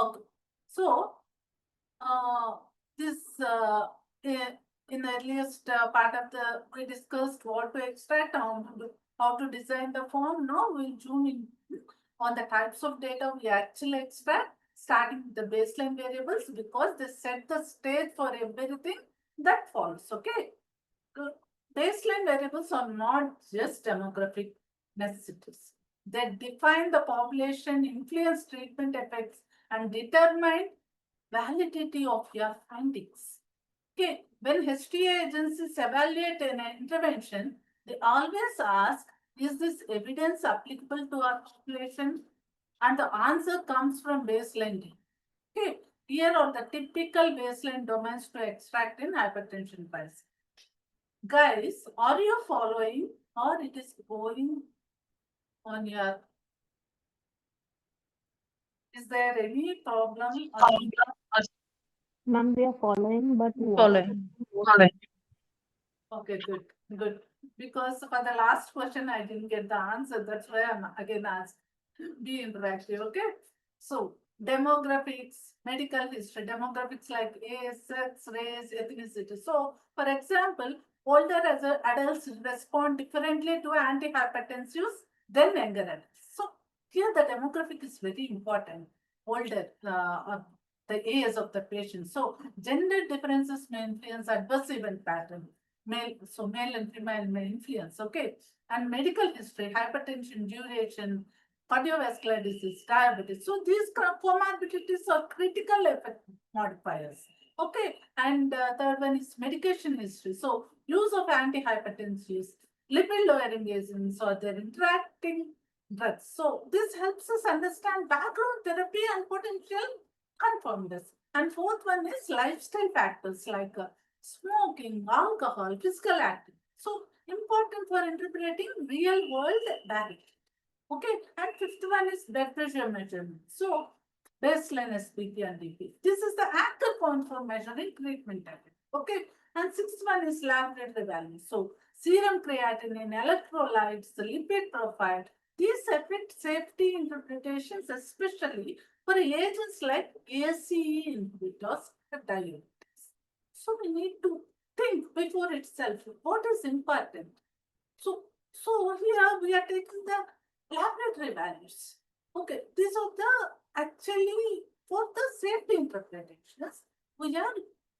Speaker 3: Okay. So, this in the earliest part of the we discussed what to extract, how to design the form. Now we'll zoom in on the types of data we actually extract, starting with the baseline variables because they set the stage for everything that follows. Okay, baseline variables are not just demographic necessities. They define the population, influence treatment effects, and determine validity of your findings. Okay, when HTA agencies evaluate an intervention, they always ask, is this evidence applicable to our population? And the answer comes from baseline data. Okay, here are the typical baseline domains to extract in hypertension pricing. Guys, are you following or it is going on your... Is there any problem?
Speaker 8: Ma'am, we are following, but
Speaker 9: Following.
Speaker 3: Okay, good, good. Because for the last question, I didn't get the answer. That's why I'm again asked. Be interactive, okay? So, demographics, medical history, demographics like age, sex, race, ethnicity. So, for example, older adults respond differently to antihypertensives than younger adults. So, here the demographic is very important. Older, the age of the patient. So, gender differences may influence adverse event pattern. Male and female may influence, okay? And medical history, hypertension, duration, cardiovascular disease, diabetes. So these comorbidities are critical effect modifiers. Okay, and third one is medication history. So use of antihypertensives, lipid lowering agents, or their interacting drugs. So this helps us understand background therapy and potential confounders. And fourth one is lifestyle factors like smoking, alcohol, physical activity. So important for interpreting real world data. Okay, and fifth one is blood pressure measurement. So, baseline SPP and DP. This is the anchor point for measuring treatment effect. Okay, and sixth one is laboratory values. So, serum creatinine, electrolytes, the lipid profile. These affect safety interpretations, especially for agents like ACE inhibitors and diuretics. So, we need to think before itself what is important. So here we are taking the laboratory values. Okay, these are the actually for the safety interpretations, we are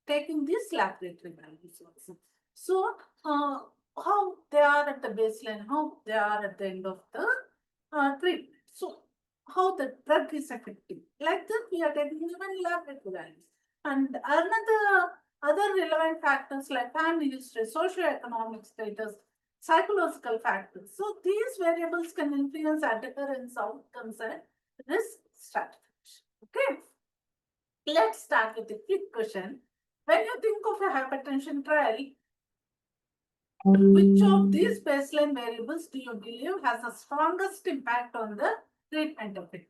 Speaker 3: taking these laboratory values also. So, how they are at the baseline, how they are at the end of the treatment. So, how the drug is effective. Like that, we are taking even laboratory values. And other relevant factors like family history, socioeconomic status, psychological factors. So these variables can influence adherence outcomes and risk stratification. Okay. Let's start with a quick question. When you think of a hypertension trial, which of these baseline variables do you believe has the strongest impact on the treatment effect?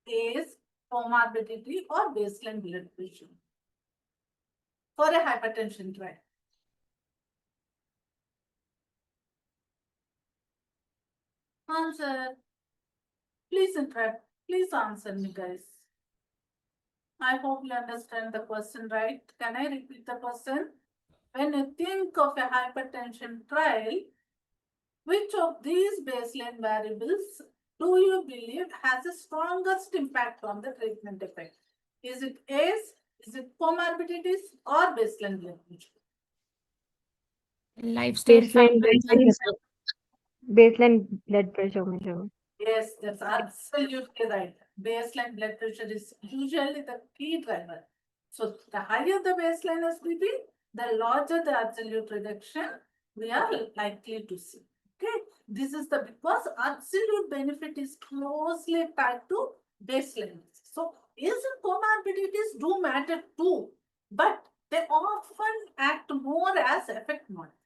Speaker 3: Age, comorbidity, or baseline blood pressure for a hypertension trial? Answer. Please interact. Please answer me, guys. I hope you understand the question right. Can I repeat the question? When you think of a hypertension trial, which of these baseline variables do you believe has the strongest impact on the treatment effect? Is it age, is it comorbidities, or baseline blood pressure?
Speaker 5: Lifestyle
Speaker 8: Baseline blood
Speaker 5: factors.
Speaker 8: pressure. Baseline blood pressure measurement.
Speaker 3: Yes, that's absolutely right. Baseline blood pressure is usually the key driver. So the higher the baseline SBP, the larger the absolute reduction we are likely to see. Okay, this is because absolute benefit is closely tied to baseline. So is comorbidities do matter too, but they often act more as effect monitors.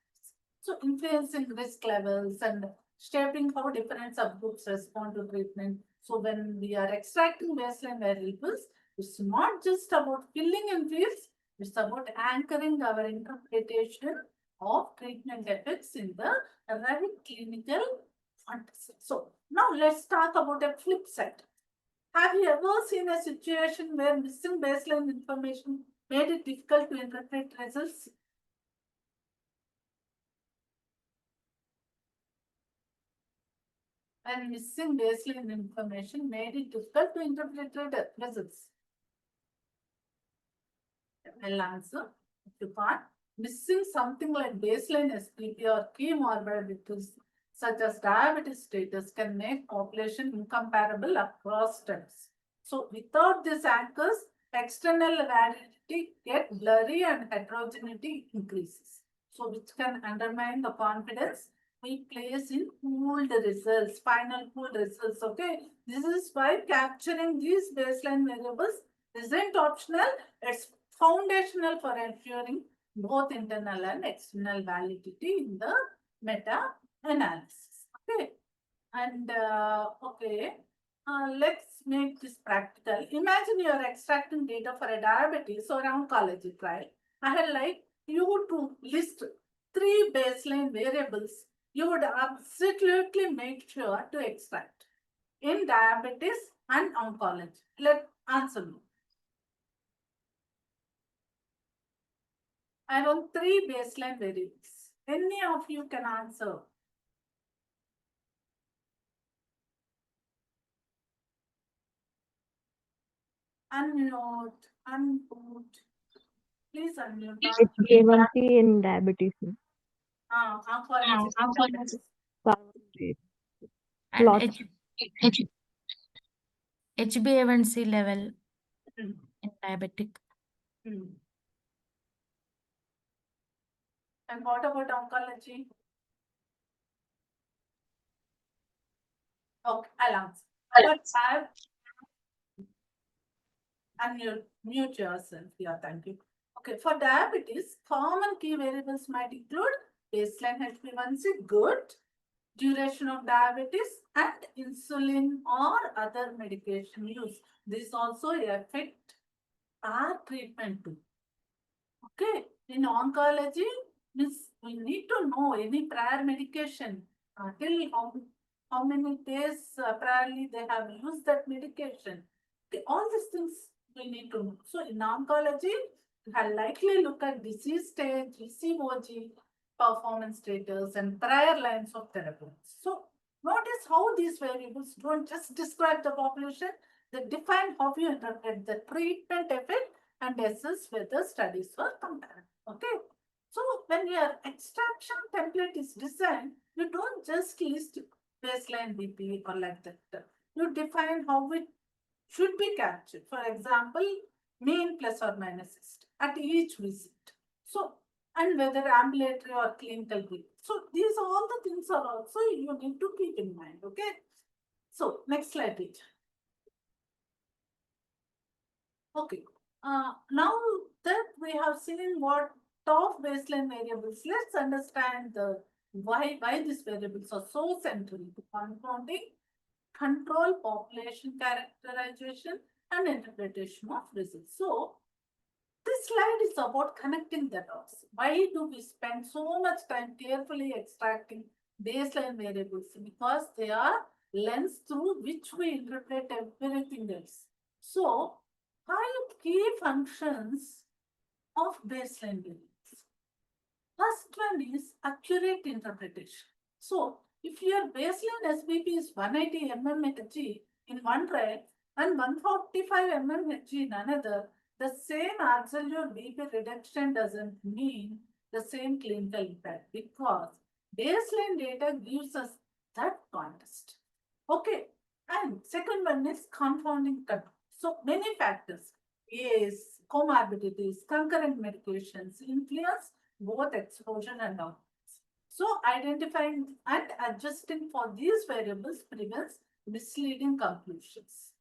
Speaker 3: So influencing risk levels and shaping how different subgroups respond to treatment. So when we are extracting baseline variables, it's not just about filling in fields, it's about anchoring our interpretation of treatment effects in the right clinical context. So now let's talk about a flip side. Have you ever seen a situation where missing baseline information made it difficult to interpret results? And missing baseline information made it difficult to interpret results. I'll answer. If you can't, missing something like baseline SPP or key morbidities such as diabetes status can make population incomparable across studies. So without these anchors, external validity get blurry and heterogeneity increases. So which can undermine the confidence we place in pooled results, final pooled results. Okay, this is why capturing these baseline variables isn't optional, it's foundational for ensuring both internal and external validity in the meta analysis. Okay, and let's make this practical. Imagine you are extracting data for a diabetes or oncology trial. I had like you to list 3 baseline variables you would absolutely make sure to extract in diabetes and oncology. Let answer me. I want 3 baseline variables. Any of you can answer. Unmute, unmute. Please unmute.
Speaker 8: HbA1c in diabetes.
Speaker 3: Oncology.
Speaker 8: Carbon rate.
Speaker 5: And
Speaker 8: Lots.
Speaker 5: HbA1c level
Speaker 3: Hmm.
Speaker 5: in diabetic.
Speaker 3: And what about oncology? Okay, I'll answer. But mute yourself. Yeah, thank you. Okay, for diabetes, common key variables might include baseline HbA1c, good, duration of diabetes, and insulin or other medication use. This also affect our treatment too. Okay, in oncology, we need to know any prior medication till how many days priorly they have used that medication. Okay, all these things we need to know. So in oncology, I'll likely look at disease stage, ECOG, performance status, and prior lines of therapy. So notice how these variables don't just describe the population, they define how you interpret the treatment effect and assess whether studies were comparable. Okay. So when your extraction template is designed, you don't just list baseline BP or like that. You define how it should be captured. For example, mean plus or minus at each visit. So and whether ambulatory or clinical grief. So these all the things are also you need to keep in mind. Okay. So next slide, please. Okay. Now that we have seen what top baseline variables, let's understand the why these variables are so central to confounding, control, population characterization, and interpretation of results. So this slide is about connecting the dots. Why do we spend so much time carefully extracting baseline variables? Because they are lens through which we interpret everything else. So, 5 key functions of baseline variables. First one is accurate interpretation. So, if your baseline SBP is 180 mmHg in one trial and 145 mmHg in another, the same absolute BP reduction doesn't mean the same clinical impact because baseline data gives us that context. Okay, and second one is confounding control. So many factors, age, comorbidities, concurrent medications influence both exposure and outcomes. So identifying and adjusting for these variables prevents misleading conclusions.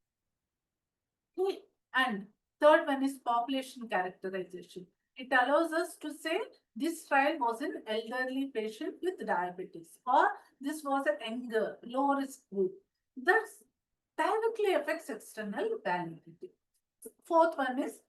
Speaker 3: And third one is population characterization. It allows us to say this trial was an elderly patient with diabetes or this was a younger, low risk group. That directly affects external validity. Fourth one is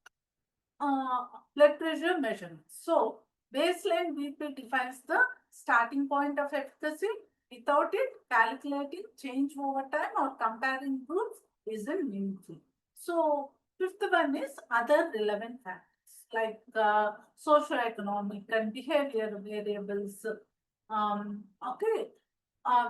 Speaker 3: blood pressure measurement. So baseline BP defines the starting point of efficacy. Without it, calculating change over time or comparing groups isn't meaningful. So fifth one is other relevant factors like socioeconomic and behavior variables.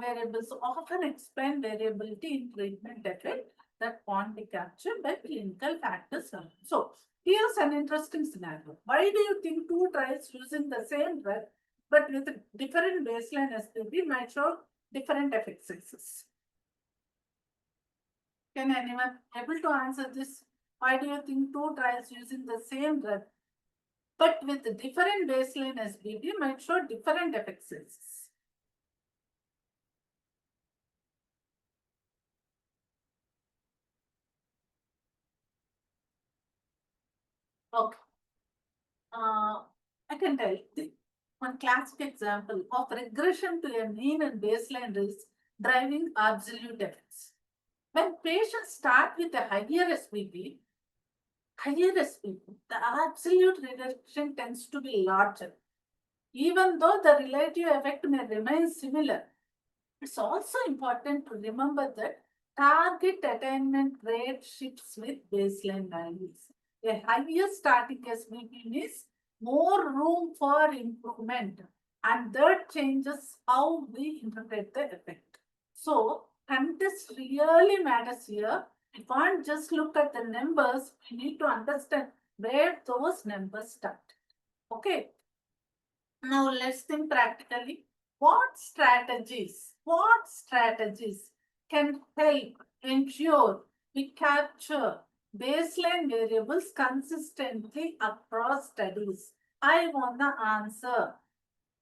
Speaker 3: Variables often explain variability in treatment effect that can't be captured by clinical factors. So here's an interesting scenario. Why do you think two trials using the same drug but with different baseline SBP might show different effect sizes? Can anyone able to answer this? Why do you think two trials using the same drug but with different baseline SBP might show different effect sizes? Okay. I can tell you one classic example of regression to a mean and baseline risk driving absolute effects. When patients start with a higher SBP, the absolute reduction tends to be larger, even though the relative effect may remain similar. It's also important to remember that target attainment rate shifts with baseline values. A higher starting SBP means more room for improvement, and that changes how we interpret the effect. So, context really matters here. We can't just look at the numbers, we need to understand where those numbers start. Okay. Now, let's think practically. What strategies can help ensure we capture baseline variables consistently across studies? I want the answer.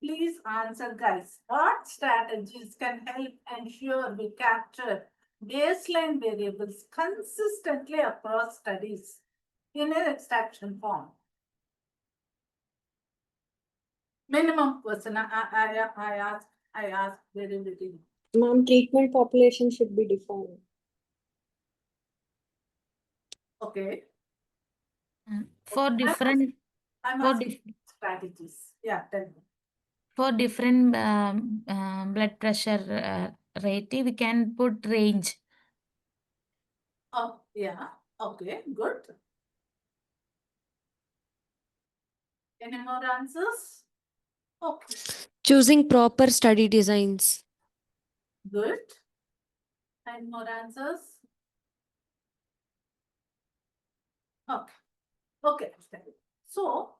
Speaker 3: Please answer, guys. What strategies can help ensure we capture baseline variables consistently across studies in an extraction form? Minimum person. I asked very.
Speaker 8: Ma'am, treatment population should be defined.
Speaker 5: For
Speaker 3: Okay.
Speaker 5: different
Speaker 3: I'm
Speaker 5: for
Speaker 3: asking strategies. Yeah, tell me.
Speaker 5: for different blood pressure rate, we can put range.
Speaker 3: Oh, yeah. Okay, good. Any more answers? Okay,
Speaker 7: Choosing proper study designs.
Speaker 3: good. Any more answers? Okay. Okay. So,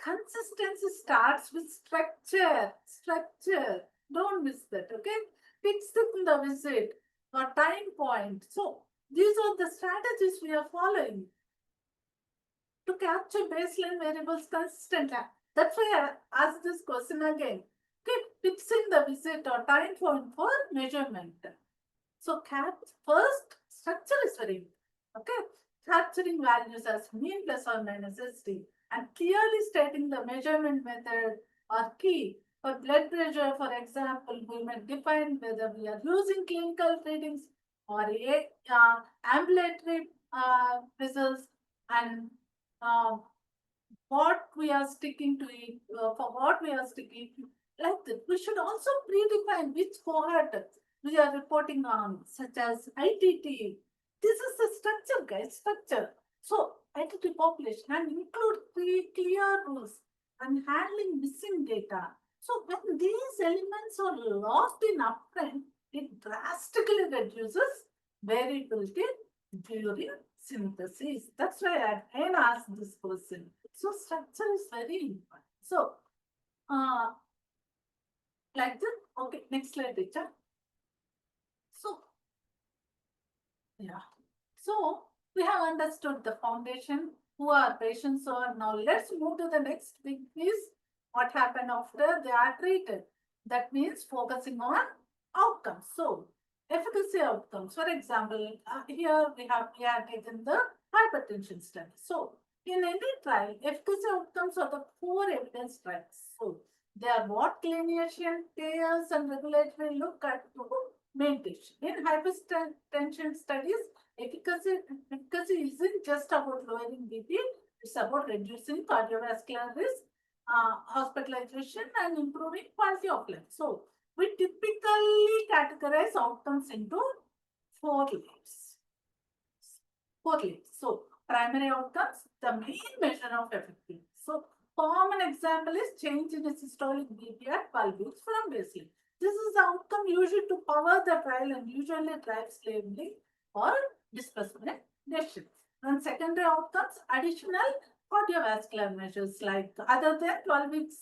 Speaker 3: consistency starts with structure. Don't miss that, okay? Fix it in the visit or time point. So, these are the strategies we are following to capture baseline variables consistently. That's why I asked this question again. Keep fixing the visit or time point for measurement. So first structure is very important. Okay, capturing values as mean plus or minus SD and clearly stating the measurement method are key. For blood pressure, for example, we may define whether we are using clinical readings or ambulatory results, and uh, what we are sticking to it, for what we are sticking to, like that. We should also predefine which cohort we are reporting on, such as ITT. This is the structure, guys, structure. So, ITT population and include three clear rules and handling missing data. So, when these elements are lost in upfront, it drastically reduces variability during synthesis. That's why I again asked this question. So structure is very important. So, like this. Okay, next slide, teacher. So, yeah. So we have understood the foundation, who are patients are. Now let's move to the next big piece. What happened after they are treated? That means focusing on outcomes. So efficacy outcomes. For example, here we have taken the hypertension study. So in any trial, efficacy outcomes are the core evidence tracks. So they are what clinician, payers, and regulatory look at to maintain. In hypertension studies, efficacy isn't just about lowering BP, it's about reducing cardiovascular risk, hospitalization, and improving quality of life. So, we typically categorize outcomes into four layers. So, primary outcomes, the main measure of effectiveness. So, common example is change in systolic BP at 12 weeks from baseline. This is the outcome usually to power the trial and usually drives labeling or disbursement decisions. And secondary outcomes, additional cardiovascular measures like other than 12 weeks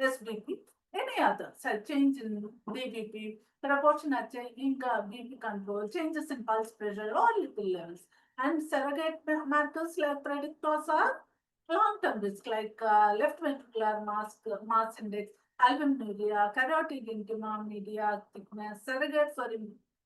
Speaker 3: SBP, any other, so change in BBP, proportionate change in BP control, changes in pulse pressure or lipid levels. And surrogate markers like predictors are long-term risk like left ventricular mass index, albuminuria, carotid intima media thickness, surrogates for.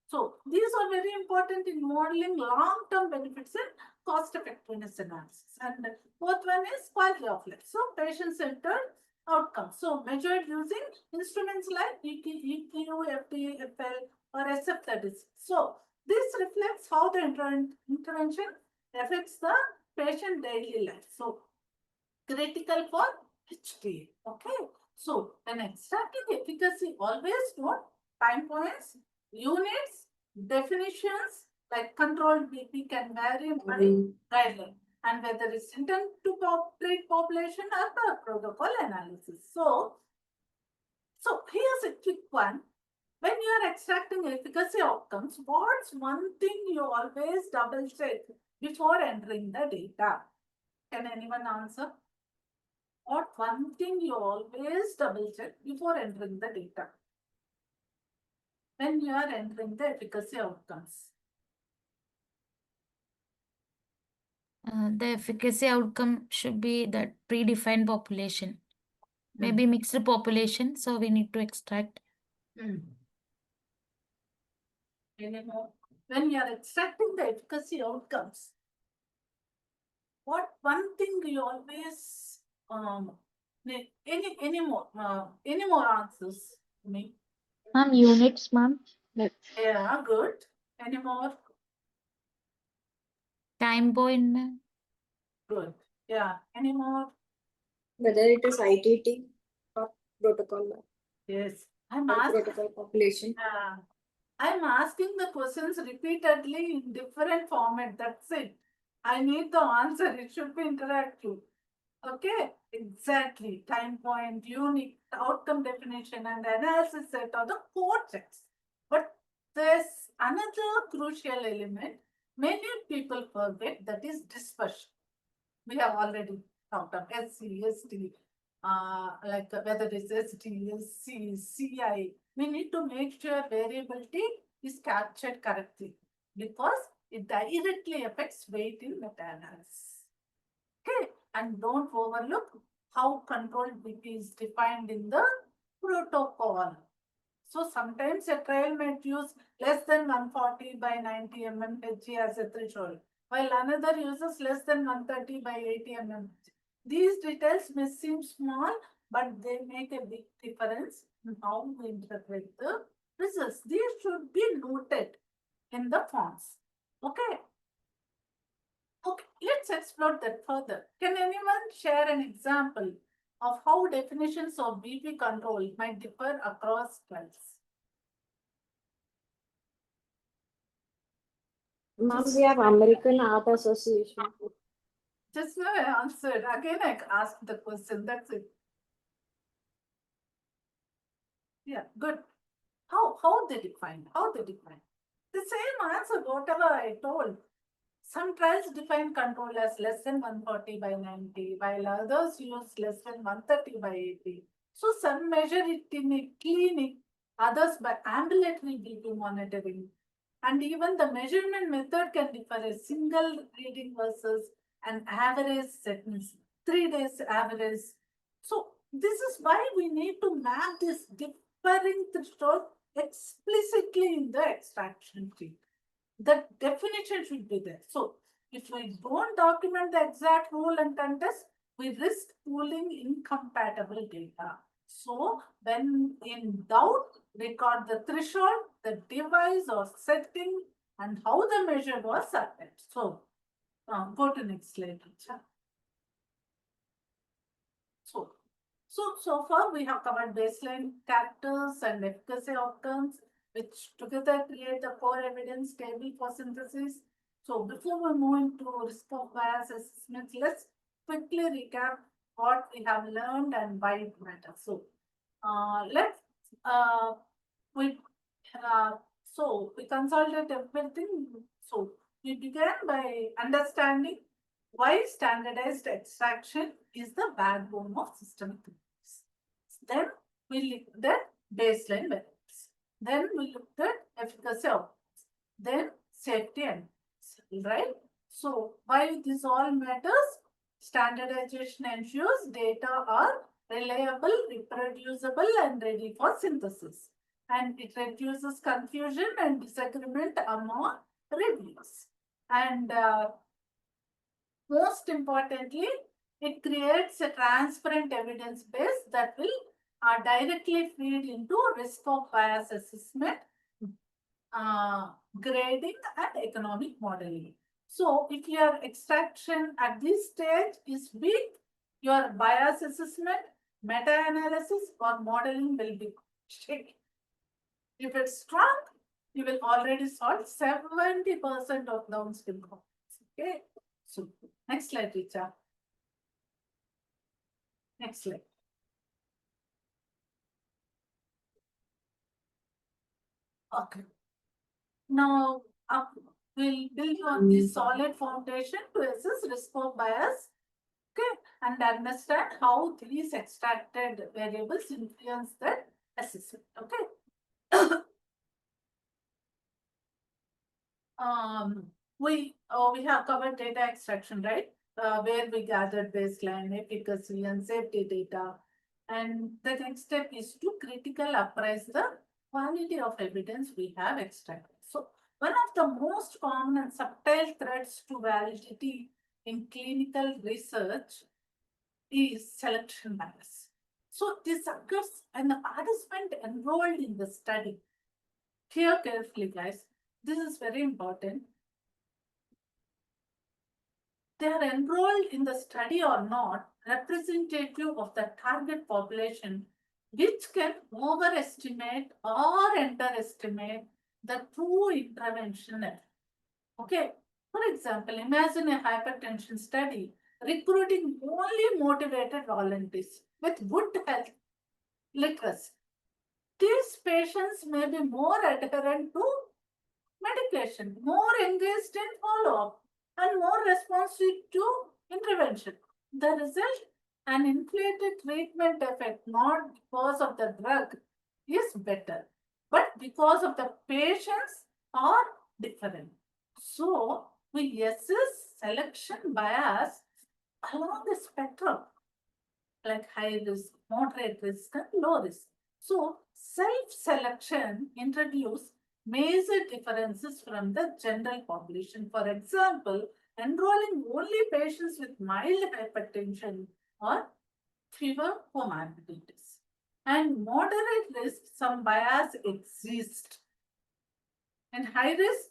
Speaker 3: So these are very important in modeling long-term benefits and cost-effectiveness analysis. And fourth one is quality of life. So patient-centered outcomes. So measured using instruments like EQ, FT, FL, or SF36. So this reflects how the intervention affects the patient daily life. So critical for HTA. Okay. So when extracting efficacy, always note time points, units, definitions like controlled BP can vary by guideline and whether it's intent to treat population or the protocol analysis. So here's a quick one. When you are extracting efficacy outcomes, what's one thing you always double check before entering the data? Can anyone answer? What one thing you always double check before entering the data? When you are entering the efficacy outcomes.
Speaker 5: The efficacy outcome should be that predefined population. Maybe mixed population, so we need to extract.
Speaker 3: Anymore. When you are extracting the efficacy outcomes, what one thing you always any more answers to me?
Speaker 6: Ma'am, units, ma'am.
Speaker 3: Yeah, good. Any more?
Speaker 5: Time point, ma'am.
Speaker 3: Good. Yeah. Any more?
Speaker 9: Whether it is ITT or protocol.
Speaker 3: Yes. I'm
Speaker 9: or
Speaker 3: asking.
Speaker 9: protocol population.
Speaker 3: I'm asking the questions repeatedly in different format. That's it. I need the answer. It should be interactive. Okay, exactly. Time point, unique, outcome definition, and analysis set are the core checks. But there's another crucial element many people forget, that is dispersion. We have already talked of SC, ST, like whether it's ST, SC, CI. We need to make sure variability is captured correctly because it directly affects weight in meta-analysis. Okay, and don't overlook how control BP is defined in the protocol. So sometimes a trial might use less than 140 by 90 mmHg as a threshold, while another uses less than 130 by 80 mmHg. These details may seem small, but they make a big difference in how we interpret the results. These should be noted in the forms. Okay. Okay, let's explore that further. Can anyone share an example of how definitions of BP control might differ across trials?
Speaker 8: Ma'am, we have American Art Association.
Speaker 3: Just now I answered. Again, I asked the question. That's it. Yeah, good. How they define? How they define? The same answer, whatever I told. Some trials define control as less than 140 by 90, while others use less than 130 by 80. So some measure it in a clinic, others by ambulatory BP monitoring. And even the measurement method can differ, a single reading versus an average set, means 3 days average. So this is why we need to map this differing threshold explicitly in the extraction sheet. The definition should be there. So if we don't document the exact rule and contest, we risk pooling incompatible data. So when in doubt, record the threshold, the device or setting, and how the measure was started. So go to next slide, Richa. So far we have covered baseline characters and efficacy outcomes, which together create the core evidence table for synthesis. So before we move into risk of bias assessments, let's quickly recap what we have learned and why it matters. So let's we we consulted everything. So we began by understanding why standardized extraction is the backbone of systemic analysis. Then we looked at baseline variables. Then we looked at efficacy outcomes. Then safety and right. So why this all matters? Standardization ensures data are reliable, reproducible, and ready for synthesis. And it reduces confusion and disagreement among reviewers. And most importantly, it creates a transparent evidence base that will directly feed into risk of bias assessment, grading, and economic modeling. So if your extraction at this stage is weak, your bias assessment, meta-analysis, or modeling will be shaky. If it's strong, you will already solve 70% of downstream problems. Okay. So next slide, Richa. Next slide. Okay. Now we'll build on this solid foundation to assess risk of bias. Okay, and understand how these extracted variables influence that assessment. Okay. We have covered data extraction, right? Where we gathered baseline, efficacy, and safety data. And the next step is to critically appraise the quality of evidence we have extracted. So one of the most common and subtle threats to validity in clinical research is selection bias. So this occurs when the participant enrolled in the study. Hear carefully, guys. This is very important. They are enrolled in the study or not representative of the target population, which can overestimate or underestimate the true intervention. Okay. For example, imagine a hypertension study recruiting only motivated volunteers with good health literacy. These patients may be more adherent to medication, more engaged in follow-up, and more responsive to intervention. The result, an inflated treatment effect, not because of the drug, is better, but because of the patients are different. So we assess selection bias along the spectrum. like high risk, moderate risk, and low risk. So self-selection introduce major differences from the general population. For example, enrolling only patients with mild hypertension or fewer comorbidities. And moderate risk, some bias exists. And high risk,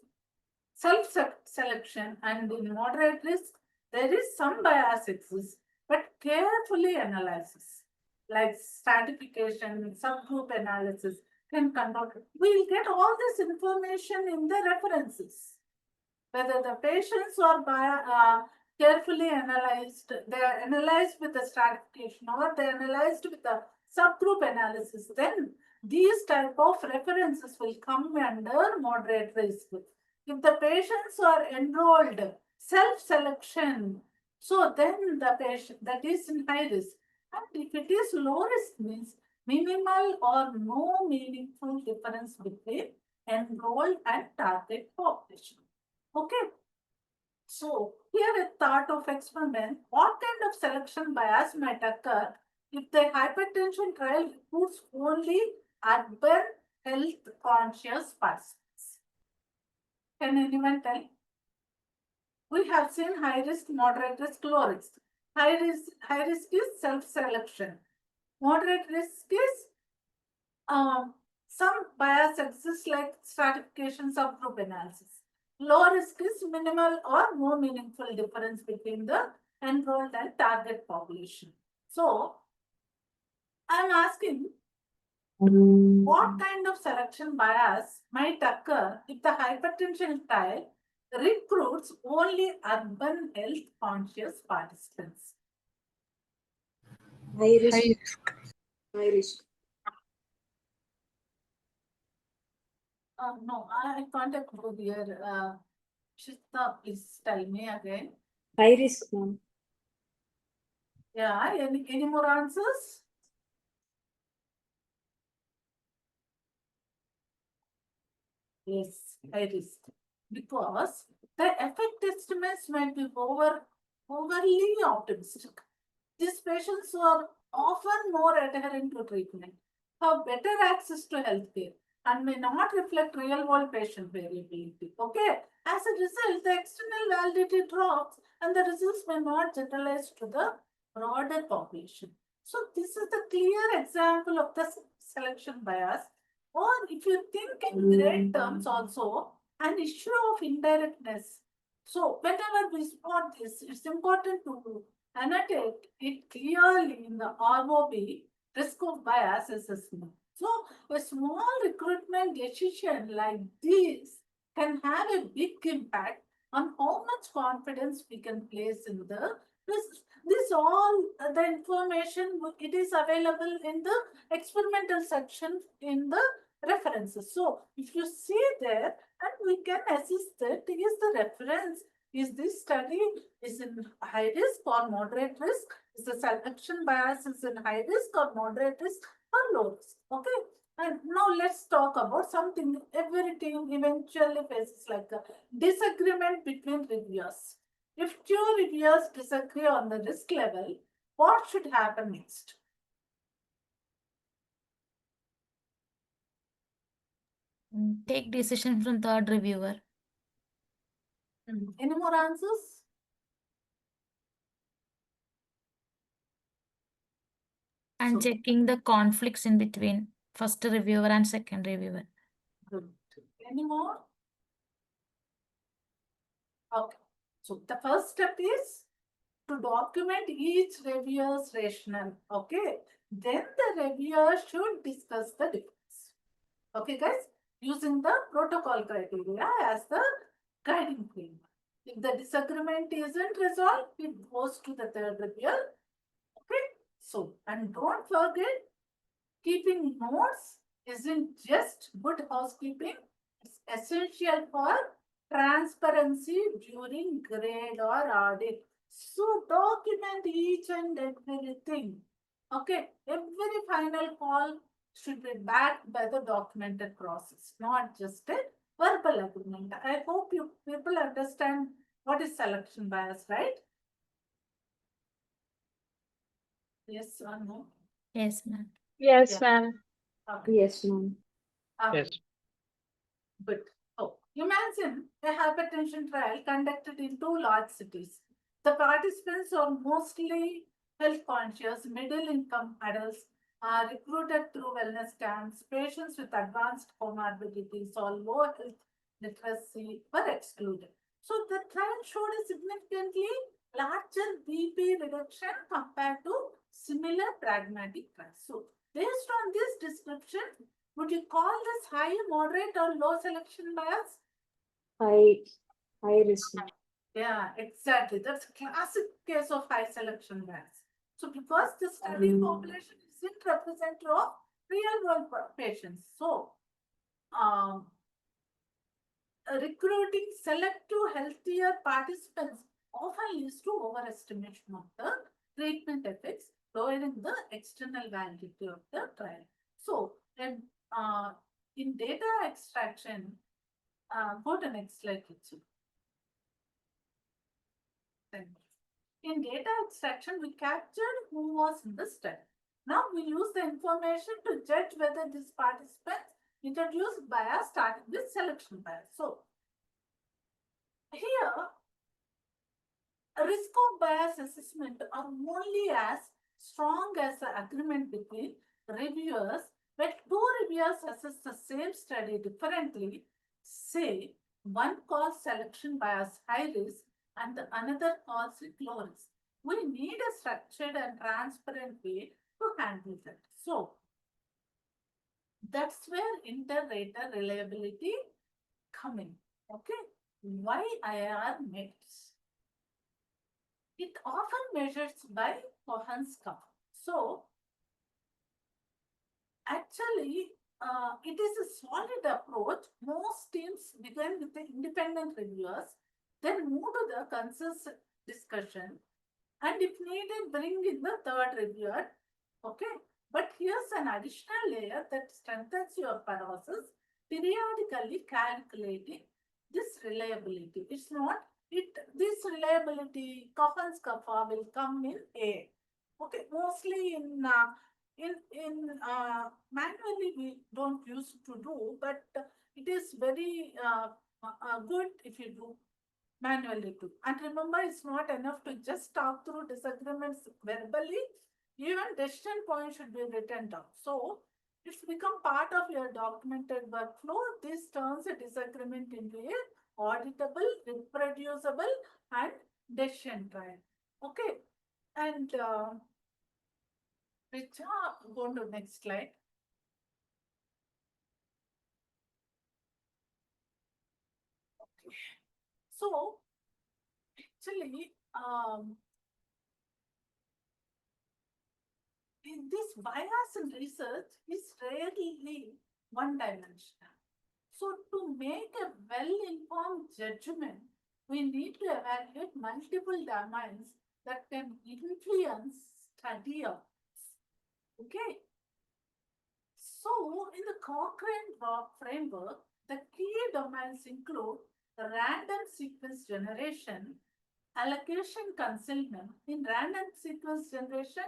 Speaker 3: self-selection, and in moderate risk, there is some bias exists, but carefully analysis, like stratification, subgroup analysis, can conduct. We'll get all this information in the references. Whether the patients are carefully analyzed, they are analyzed with the stratification or they are analyzed with the subgroup analysis, then these type of references will come under moderate risk. If the patients are enrolled self-selection, so then the patient that is in high risk. And if it is low risk means minimal or no meaningful difference between enrolled and target population. Okay. So here a thought of experiment. What kind of selection bias might occur if the hypertension trial recruits only urban health conscious participants? Can anyone tell? We have seen high risk, moderate risk, low risk. High risk is self-selection. Moderate risk is some bias exists like stratification, subgroup analysis. Low risk is minimal or no meaningful difference between the enrolled and target population. So, I am asking what kind of selection bias might occur if the hypertension trial recruits only urban health conscious participants?
Speaker 9: High risk. High risk.
Speaker 3: No, I can't approve here. Shita, please tell me again.
Speaker 9: High risk, ma'am.
Speaker 3: Yeah, any more answers? Yes, high risk. Because the effect estimates might be overly optimistic. These patients are often more adherent to treatment, have better access to healthcare, and may not reflect real-world patient variability. Okay. As a result, the external validity drops, and the results may not generalize to the broader population. So this is the clear example of the selection bias. Or if you think in great terms also, an issue of indirectness. So whenever we spot this, it's important to annotate it clearly in the ROB, risk of bias assessment. So a small recruitment decision like this can have a big impact on how much confidence we can place in the this all the information, it is available in the experimental section in the references. So if you see there, and we can assess that is the reference, is this study is in high risk or moderate risk, is the selection bias is in high risk or moderate risk or low risk. Okay. And now let's talk about something every team eventually faces, like a disagreement between reviewers. If two reviewers disagree on the risk level, what should happen next?
Speaker 5: Take decision from third reviewer.
Speaker 3: Any more answers?
Speaker 5: And
Speaker 3: So-
Speaker 5: checking the conflicts in between first reviewer and second reviewer.
Speaker 3: Good. Any more? Okay. So the first step is to document each reviewer's rationale. Okay. Then the reviewer should discuss the difference. Okay, guys. Using the protocol criteria as the guiding framework. If the disagreement isn't resolved, it goes to the third reviewer. Okay. So, and don't forget, keeping notes isn't just good housekeeping, it's essential for transparency during grade or audit. So document each and everything. Okay, every final call should be backed by the documented process, not just a verbal agreement. I hope you people understand what is selection bias, right? Yes or no?
Speaker 5: Yes, ma'am.
Speaker 10: Yes,
Speaker 3: Yeah.
Speaker 10: ma'am.
Speaker 3: Okay.
Speaker 9: Yes, ma'am.
Speaker 3: Okay. Good. Oh, imagine a hypertension trial conducted in two large cities. The participants are mostly health conscious, middle income adults, are recruited through wellness camps. Patients with advanced comorbidities or low health literacy were excluded. So the trial showed a significantly larger BP reduction compared to similar pragmatic trials. So based on this description, would you call this high, moderate, or low selection bias?
Speaker 9: High risk.
Speaker 3: Yeah, exactly. That's a classic case of high selection bias. So because the study population isn't representative of real world patients, so um, recruiting selective healthier participants often leads to overestimation of the treatment effects, lowering the external validity of the trial. So, in data extraction, go to next slide, Kitsu. Thank you. In data extraction, we captured who was in the study. Now we use the information to judge whether these participants introduced bias starting with selection bias. So here, a risk of bias assessment are only as strong as the agreement between reviewers. When two reviewers assess the same study differently, say one calls selection bias high risk and the another calls it low risk, we need a structured and transparent way to handle that. So that's where inter-rater reliability coming. Okay, why IR matters? It often measures by Cohen's curve. So actually, it is a solid approach. Most teams begin with the independent reviewers, then move to the consensus discussion, and if needed, bring in the third reviewer. Okay, but here's an additional layer that strengthens your process, periodically calculating this reliability. It's not this reliability Cohen's curve will come in A. Okay, mostly in manually we don't use to do, but it is very good if you do manually too. And remember, it's not enough to just talk through disagreements verbally. Even decision points should be written down. So it's become part of your documented workflow. This turns a disagreement into a auditable, reproducible, and decision trial. Okay, and Richa, go to next slide. Okay. So actually, in this bias in research is rarely one dimensional. So to make a well-informed judgment, we need to evaluate multiple domains that can influence study outcomes. Okay. So in the Cochrane framework, the key domains include the random sequence generation, allocation concealment. In random sequence generation,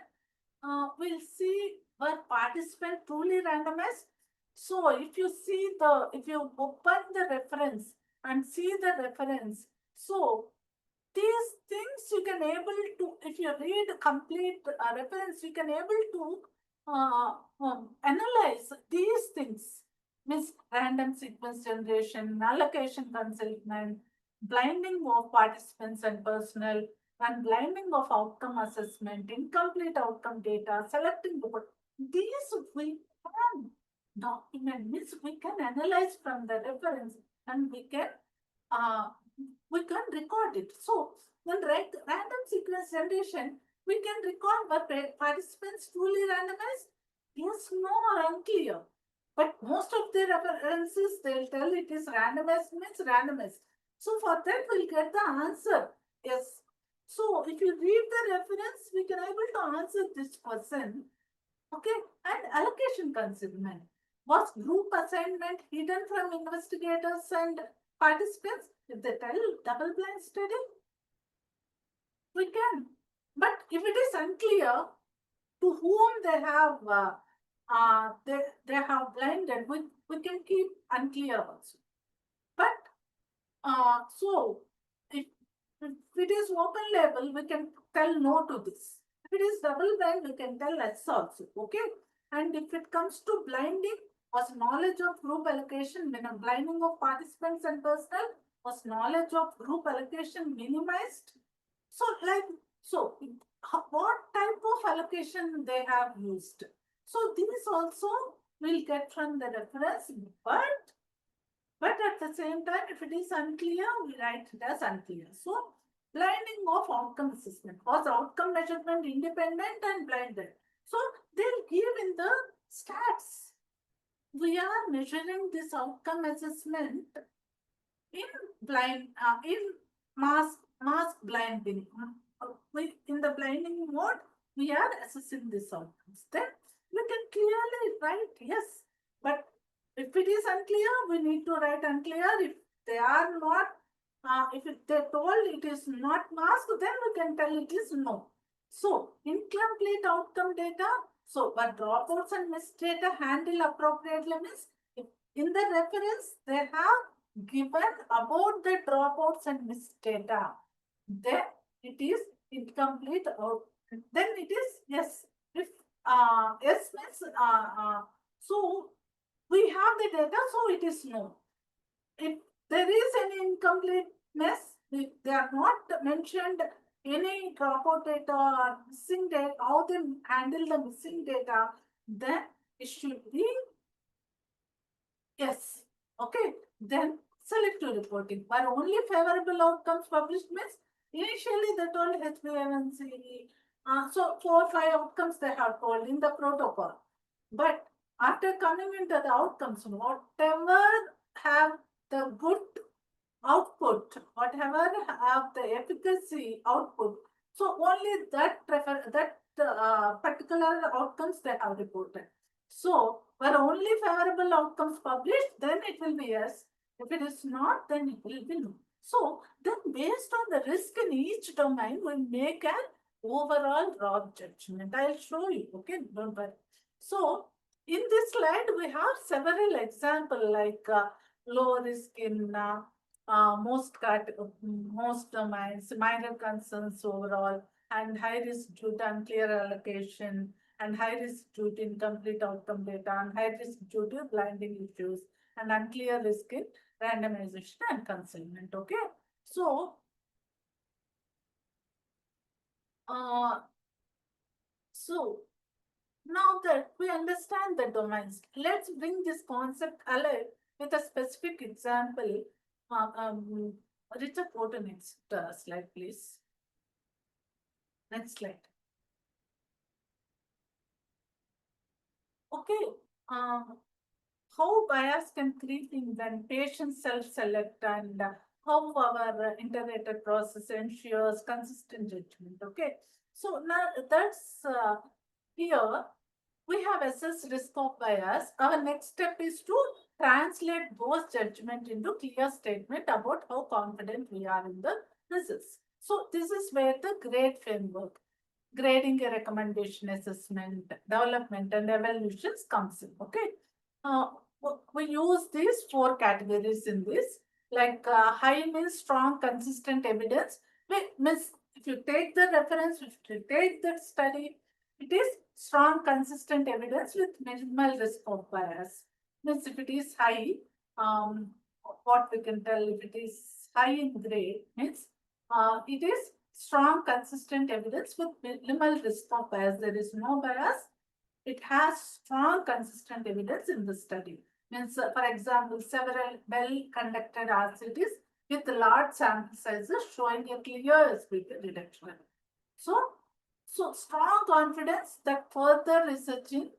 Speaker 3: we'll see were participant truly randomized. So if you open the reference and see the reference, so these things you can able to, if you read complete reference, you can able to analyze these things, means random sequence generation, allocation concealment, blinding of participants and personnel, and blinding of outcome assessment, incomplete outcome data, selecting the word. These we can document, means we can analyze from the reference and uh, we can record it. So when random sequence generation, we can record were participants truly randomized? Yes, no, or unclear. But most of the references, they'll tell it is randomized means randomized. So for that, we'll get the answer. Yes. So if you read the reference, we can able to answer this question. Okay. And allocation consignment. Was group assignment hidden from investigators and participants? If they tell double blind study, we can. But if it is unclear, to whom they have they have blinded, we can keep unclear also. But so if it is open label, we can tell no to this. If it is double blind, we can tell yes also. Okay. And if it comes to blinding, was knowledge of group allocation, blinding of participants and personnel, was knowledge of group allocation minimized? So what type of allocation they have used? So these also we'll get from the reference, but at the same time, if it is unclear, we write it as unclear. So blinding of outcome assessment, was outcome measurement independent and blinded? So they'll give in the stats. We are measuring this outcome assessment in mask blinding. In the blinding mode, we are assessing these outcomes. Then we can clearly write yes. But if it is unclear, we need to write unclear. If they are not, if they told it is not masked, then we can tell it is no. So incomplete outcome data. So but dropouts and missed data handle appropriately means if in the reference they have given about the dropouts and missed data, then it is incomplete or then it is yes. If yes means so we have the data, so it is no. If there is any incompleteness, if they are not mentioned any dropout data or missing data, how they handle the missing data, then it should be yes. Okay, then selective reporting. Where only favorable outcomes published means initially they told HbA1c. So 4 or 5 outcomes they have told in the protocol. But after coming into the outcomes, whatever have the good output, whatever have the efficacy output, so only that particular outcomes they have reported. So where only favorable outcomes published, then it will be yes. If it is not, then it will be no. So then based on the risk in each domain, we make an overall raw judgment. I'll show you, okay? Don't worry. So in this slide, we have several examples like low risk in most domains, minor concerns overall, and high risk due to unclear allocation, and high risk due to incomplete outcome data, and high risk due to blinding issues, and unclear risk in randomization and concealment. Okay, so now that we understand the domains, let's bring this concept alive with a specific example. Richard, go to next slide, please. Next slide. Okay. How bias can creep in when patients self-select and how our iterated process ensures consistent judgment. Okay. So now that's here we have assessed risk of bias. Our next step is to translate those judgment into clear statement about how confident we are in the results. So this is where the grade framework, grading a recommendation, assessment, development, and evaluations comes in. Okay. We use these 4 categories in this. Like high means strong, consistent evidence. Means if you take the reference, if you take the study, it is strong, consistent evidence with minimal risk of bias. Means if it is high, what we can tell if it is high in grade means it is strong, consistent evidence with minimal risk of bias. There is no bias. It has strong, consistent evidence in the study. Means, for example, several well-conducted RCTs with large sample sizes showing a clear speed reduction. So strong confidence that further researching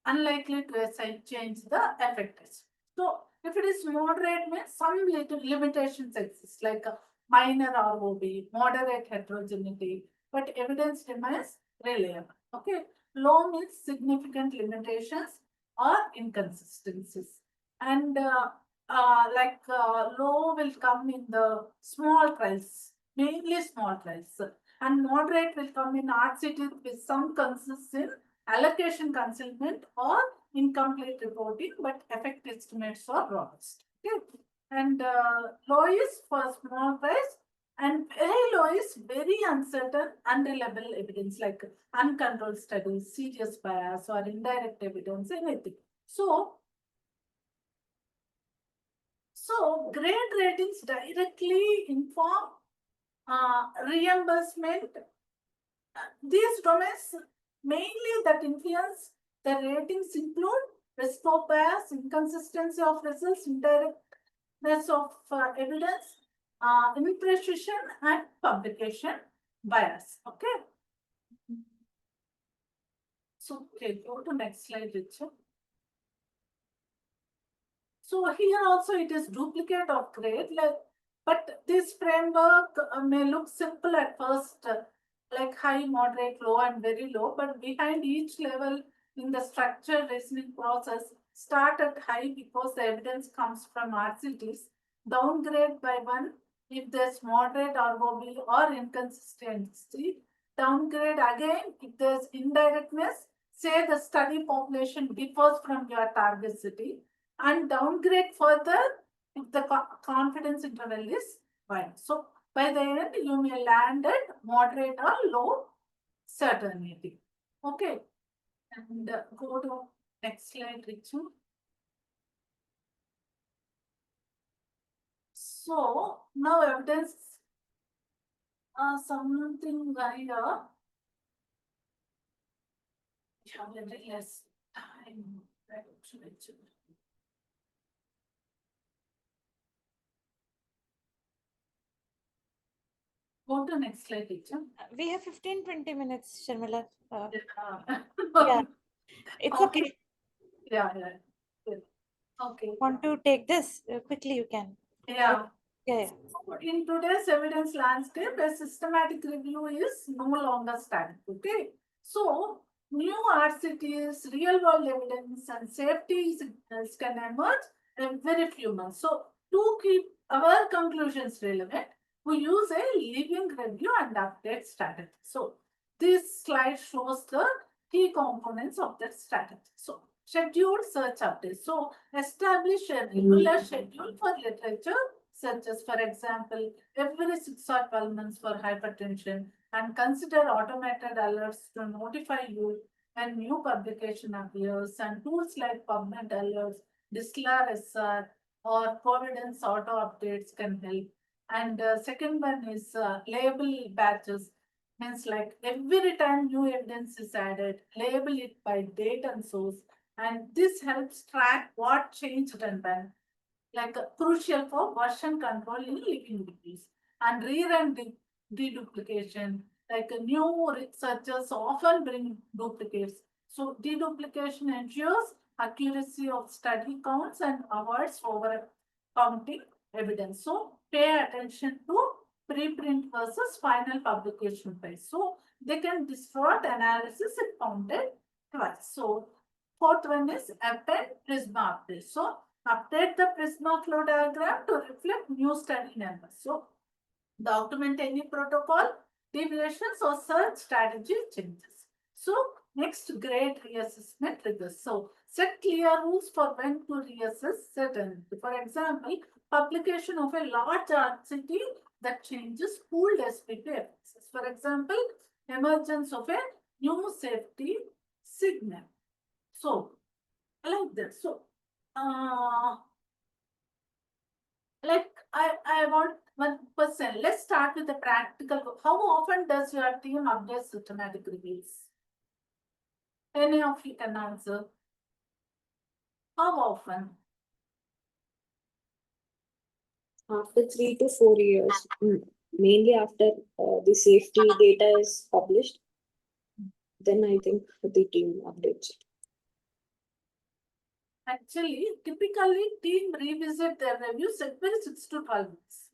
Speaker 3: unlikely to change the effect. So if it is moderate, means some limitations exist, like a minor ROB, moderate heterogeneity, but evidence remains reliable. Okay. Low means significant limitations or inconsistencies. And low will come in the small trials, mainly small trials. And moderate will come in RCT with some consists in allocation concealment or incomplete reporting, but effect estimates are robust. Okay. And low is for small price, and very low is very uncertain, unreliable evidence like uncontrolled studies, serious bias, or indirect evidence, anything. So grade ratings directly inform reimbursement. These domains mainly that influence the ratings include risk of bias, inconsistency of results, indirectness of evidence, imprecision, and publication bias. Okay. So, okay, go to next slide, Richard. So here also it is duplicate of grade, but this framework may look simple at first, like high, moderate, low, and very low, but behind each level in the structured reasoning process, start at high because the evidence comes from RCTs, downgrade by one if there's moderate ROB or inconsistency, downgrade again if there's indirectness, say the study population differs from your target city, and downgrade further if the confidence interval is wide. So by the end, you may land at moderate or low certainty. Okay. And go to next slide, Richu. So now evidence something here. We have a little less time. Go to next slide, teacher.
Speaker 1: We have 15-20 minutes, Sharmila.
Speaker 3: Yeah.
Speaker 1: It's okay.
Speaker 3: Yeah. Good. Okay.
Speaker 1: Want to take this quickly? You can.
Speaker 3: Yeah.
Speaker 1: Yeah.
Speaker 3: In today's evidence landscape, a systematic review is no longer static. Okay. So, new RCTs, real world evidence, and safety signals can emerge in very few months. So, to keep our conclusions relevant, we use a living review and update strategy. So, this slide shows the key components of that strategy. So, scheduled search updates. So, establish a regular schedule for literature searches, for example, every 6 or 12 months for hypertension, and consider automated alerts to notify you when new publication appears, and tools like PubMed alerts, Dislar SR, or Providence auto updates can help. And second one is label batches. Means like every time new evidence is added, label it by date and source, and this helps track what changed and when, like crucial for version control in living reviews. And rerun deduplication, like new researchers often bring duplicates. So deduplication ensures accuracy of study counts and avoids over counting evidence. So pay attention to preprint versus final publication price. So they can distort analysis if counted twice. So fourth one is append Prisma update. So update the Prisma flow diagram to reflect new study numbers. So document any protocol deviations or search strategy changes. So next, grade reassessment triggers. So set clear rules for when to reassess certainty. For example, publication of a large RCT that changes pooled SPP effects. For example, emergence of a new safety signal. So like that. So like I want 1%. Let's start with the practical. How often does your team update systematic reviews? Any of you can answer. How often?
Speaker 9: After 3 to 4 years, mainly after the safety data is published, then I think the team updates it.
Speaker 3: Actually, typically team revisit their reviews every 6 to 12 weeks.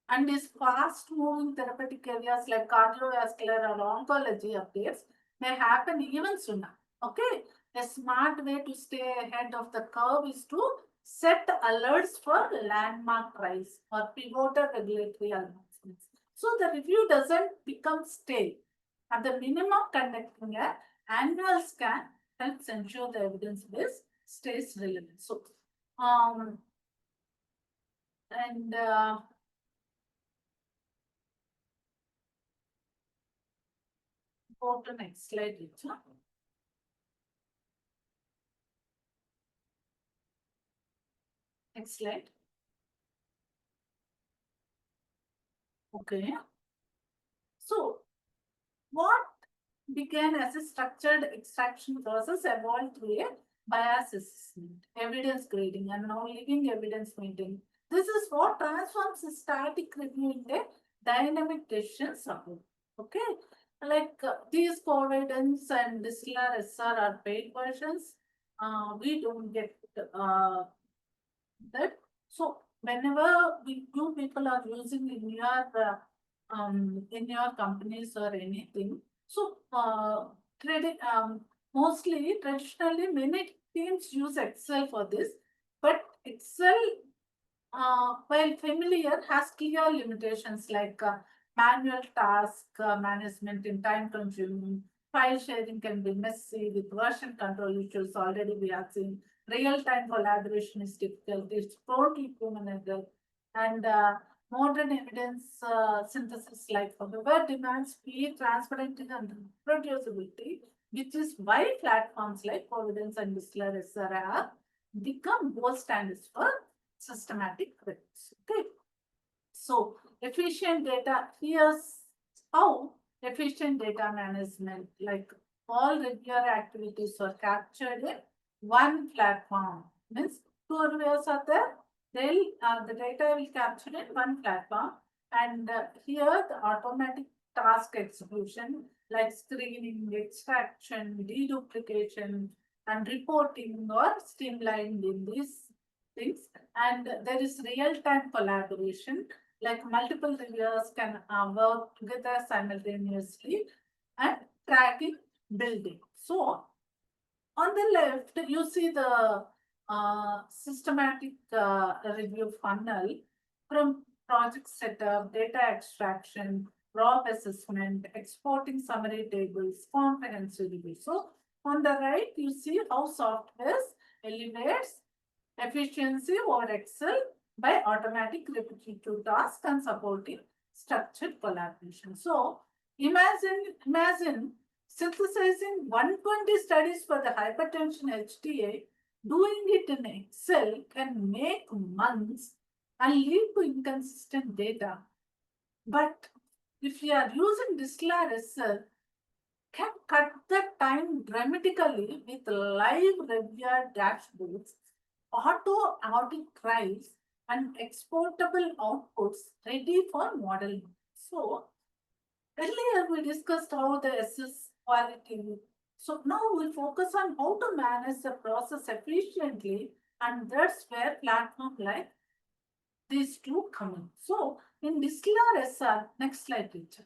Speaker 3: And these fast-moving therapeutic areas like cardiovascular or oncology updates may happen even sooner. Okay, a smart way to stay ahead of the curve is to set alerts for landmark trials or pivotal regulatory announcements. So the review doesn't become stale. At the minimum, conducting a annual scan helps ensure the evidence base stays relevant. So, and go to next slide, Richa. Next slide. Okay. So, what began as a structured extraction process evolved to a bias assessment, evidence grading, and now living evidence maintaining. This is what transforms a static review into dynamic decision support. Okay, like these co-evidence and distiller SR are paid versions. We don't get that. So whenever you people are using in your companies or anything, so mostly traditionally many teams use Excel for this, but Excel while familiar, has clear limitations like manual task management in time consuming, file sharing can be messy with version control issues. Already we are seeing real time collaboration is difficult, it's prone to human error, and modern evidence synthesis like however demands speed, transparency, and reproducibility, which is why platforms like Providence and Whistler SR have become gold standards for systematic queries. Okay. So efficient data, here's how efficient data management, like all regular activities are captured in one platform. Means two reviewers are there, the data will capture in one platform, and here the automatic task execution like screening, extraction, deduplication, and reporting or streamlined in these things. And there is real-time collaboration, like multiple reviewers can work together simultaneously and tracking building. So on the left, you see the systematic review funnel from project setup, data extraction, raw assessment, exporting summary tables, comprehensive review. So on the right, you see how software elevates efficiency over Excel by automatic repetitive tasks and supporting structured collaboration. So imagine synthesizing 120 studies for the hypertension HTA, doing it in Excel can make months and lead to inconsistent data. But if you are using Distiller SL, can cut the time dramatically with live review dashboards, auto audit trials, and exportable outputs ready for modeling. So earlier we discussed how to assess quality. So now we'll focus on how to manage the process efficiently, and that's where platform like these two come in. So in Distiller SR, next slide, teacher.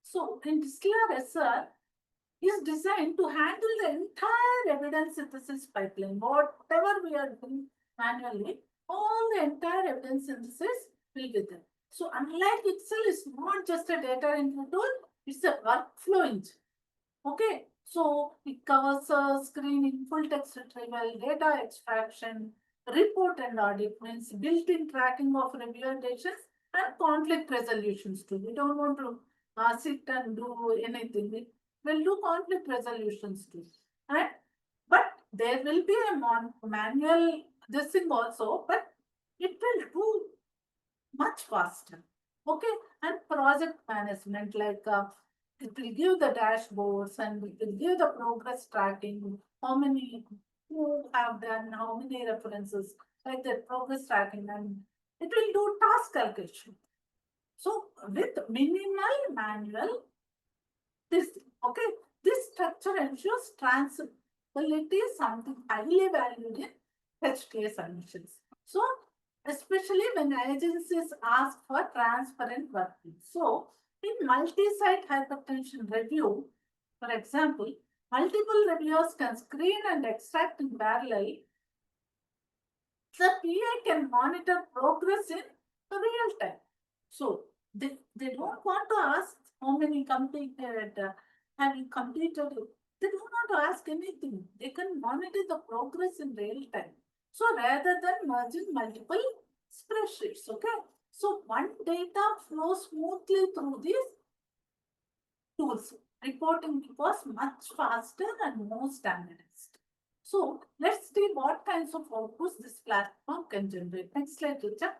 Speaker 3: So in Distiller SR is designed to handle the entire evidence synthesis pipeline. Whatever we are doing manually, all the entire evidence synthesis will be there. So unlike Excel, is not just a data entry tool, it's a workflow engine. Okay, so it covers screening, full text retrieval, data extraction, report and audit, means built-in tracking of review decisions and conflict resolutions too. We don't want to sit and do anything. We will do conflict resolutions too. And but there will be a manual this thing also, but it will do much faster. Okay, and project management, like it will give the dashboards and it will give the progress tracking, how many who have done, how many references, like that progress tracking, and it will do task calculation. So with minimal manual, this structure ensures transferability, something highly valued in HTA submissions. So especially when agencies ask for transparent working. So in multi-site hypertension review, for example, multiple reviewers can screen and extract in parallel. The PA can monitor progress in real time. So They don't want to ask how many completed, have you completed it. They don't want to ask anything. They can monitor the progress in real time. So rather than merging multiple spreadsheets, okay? So one data flows smoothly through these tools. Reporting was much faster and more standardized. So let's see what kinds of outputs this platform can generate. Next slide, Richa.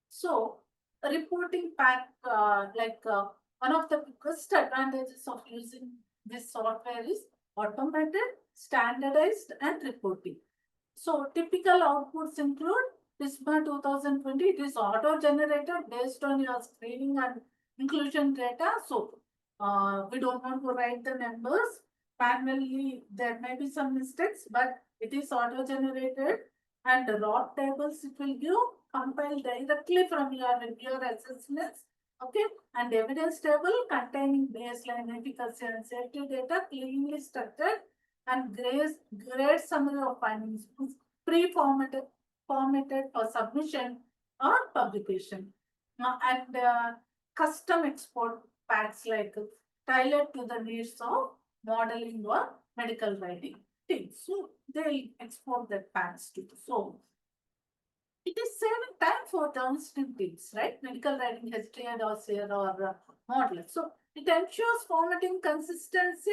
Speaker 3: So, a reporting pack, one of the biggest advantages of using this software is automated, standardized, and reporting. So, typical outputs include ISMA 2020. It is auto-generated based on your screening and inclusion data. So, we don't want to write the numbers manually. There may be some mistakes, but it is auto-generated, and the raw tables it will give compiled directly from your assessments. Okay, and evidence table containing baseline efficacy and safety data cleanly structured, and grade summary of findings pre-formatted formatted for submission or publication. And custom export packs like tailored to the needs of modeling or medical writing things. So they'll export that packs to. So it is saving time for downstream teams, right? Medical writing, history, and dossier or model. So it ensures formatting consistency,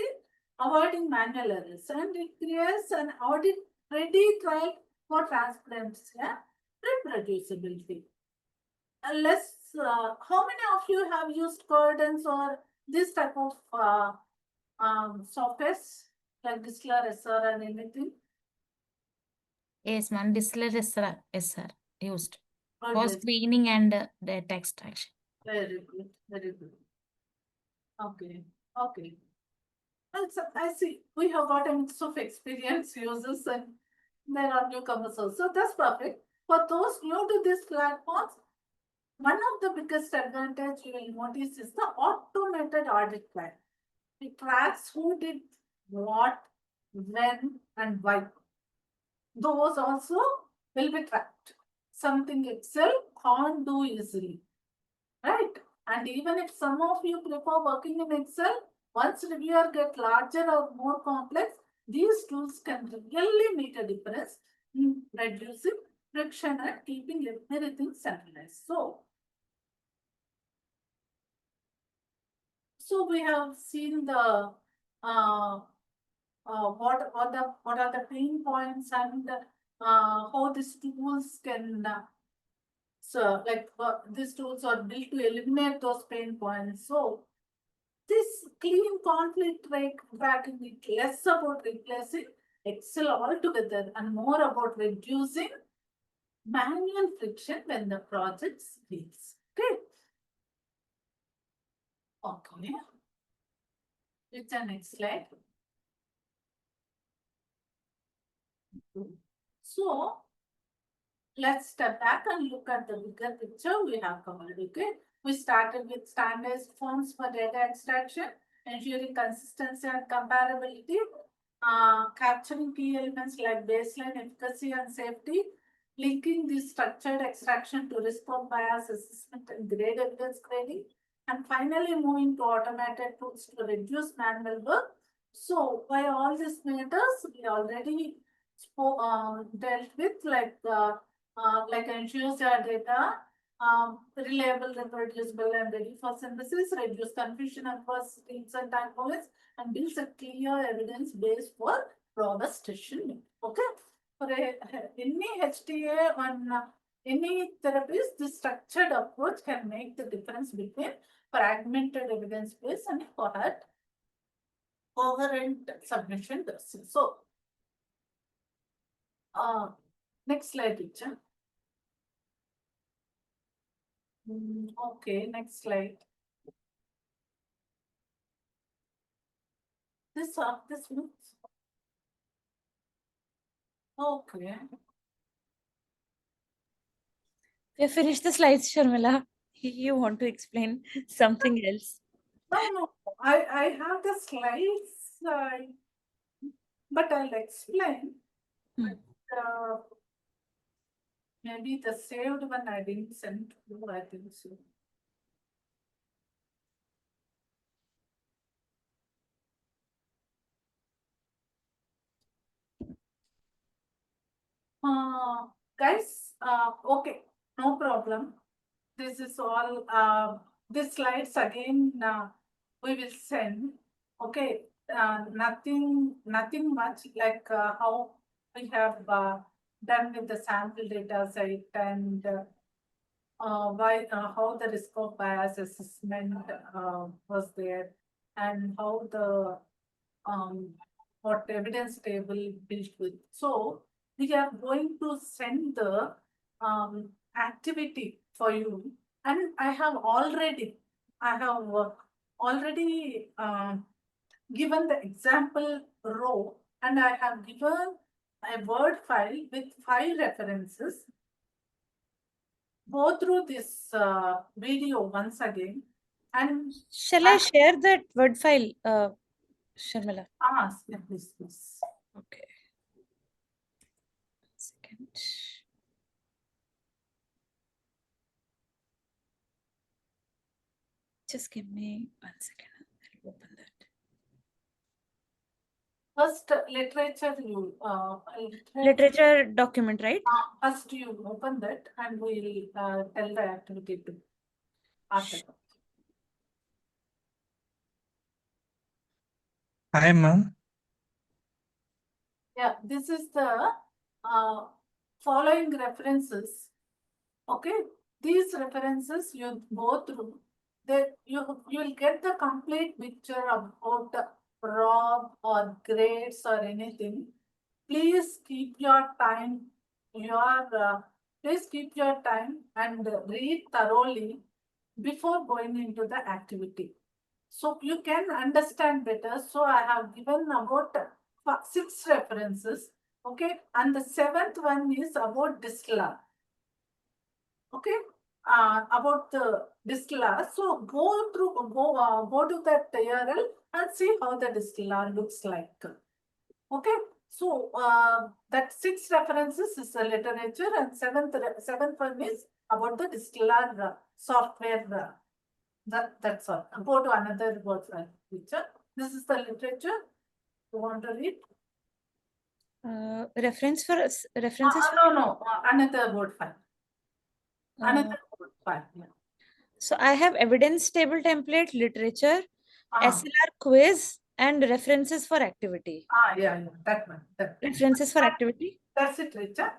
Speaker 3: avoiding manual errors, and it creates an audit-ready trial for transparency and reproducibility. How many of you have used Coordinates or this type of softwares like Distler, SR, and anything?
Speaker 5: Yes, ma'am. Distler is sir, used for
Speaker 3: Always.
Speaker 5: screening and data extraction.
Speaker 3: Very good, very good. Okay, okay. Well, so I see we have got a mix of experienced users and there are newcomers also. So that's perfect. For those new to this platforms, one of the biggest advantage you will notice is the automated audit plan. It tracks who did what, when, and why. Those also will be tracked. Something Excel can't do easily, right? And even if some of you prefer working in Excel, once reviewer get larger or more complex, these tools can really make a difference in reducing friction and keeping everything centralized. So we have seen the what are the pain points and how these tools can these tools are built to eliminate those pain points. So this clean conflict tracking is less about replacing Excel altogether and more about reducing manual friction when the project scales. Okay. Okay. It's the next slide. So let's step back and look at the bigger picture we have covered. Okay. We started with standardized forms for data extraction, ensuring consistency and comparability, capturing key elements like baseline efficacy and safety, linking this structured extraction to risk of bias assessment and grade evidence grading, and finally moving to automated tools to reduce manual work. So by all these matters, we already dealt with like ensures your data reliable, reproducible, and ready for synthesis, reduce confusion across teams and time points, and builds a clear evidence base for robust decision making. Okay, for any HTA on any therapist, this structured approach can make the difference between fragmented evidence base and coherent submission. So, next slide, teacher. Okay, next slide. This moves. Okay.
Speaker 1: We have finished the slides, Sharmila. You want to explain something else?
Speaker 3: No, I have the slides, but I'll explain.
Speaker 1: Hmm.
Speaker 3: Maybe the saved one I didn't send to you, I think so. Guys, okay, no problem. This is all, these slides again, we will send. Okay, nothing much like how we have done with the sample data set and how the risk of bias assessment was there and how the what evidence table built with. So we are going to send the activity for you, and I have already given the example row, and I have given a Word file with 5 references. Go through this video once again, and
Speaker 1: Shall I share that Word file, Sharmila?
Speaker 3: ask, please.
Speaker 1: Okay. 1 second. Just give me 1 second. I'll open that.
Speaker 3: First, literature
Speaker 1: Literature document, right?
Speaker 3: First, you open that, and we'll tell the activity to after.
Speaker 10: Hi, ma'am.
Speaker 3: Yeah, this is the following references. Okay, these references you go through. That you will get the complete picture about the prob or grades or anything. Please keep your time. Please keep your time and read thoroughly before going into the activity. So you can understand better. So I have given about 6 references. Okay, and the 7th one is about distiller. Okay, about the distiller. So go to that URL and see how the distiller looks like. Okay, so that 6 references is the literature, and seventh one is about the distiller software. That's all. Go to another word file picture. This is the literature. You want to read?
Speaker 1: References for
Speaker 3: No. Another word file. Another word file. Yeah.
Speaker 1: So I have evidence table template, literature,
Speaker 3: Ah.
Speaker 1: SLR quiz, and references for activity.
Speaker 3: Yeah. That one.
Speaker 1: References for activity?
Speaker 3: That's it, Richard.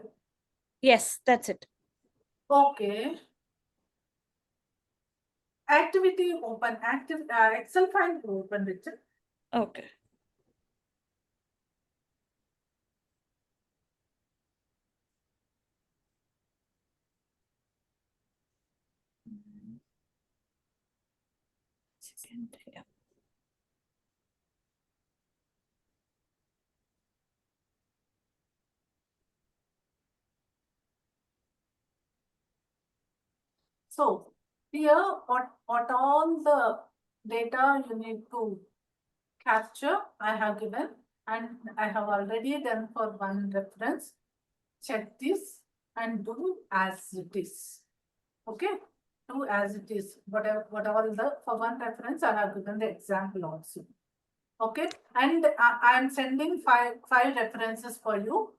Speaker 1: Yes, that's it.
Speaker 3: Okay. Activity open. Excel file open, Richard.
Speaker 1: Okay. Second, yeah.
Speaker 3: So here, what all the data you need to capture, I have given, and I have already done for one reference. Check this and do as it is. Okay, do as it is. Whatever the for one reference, I have given the example also. Okay, and I am sending five references for you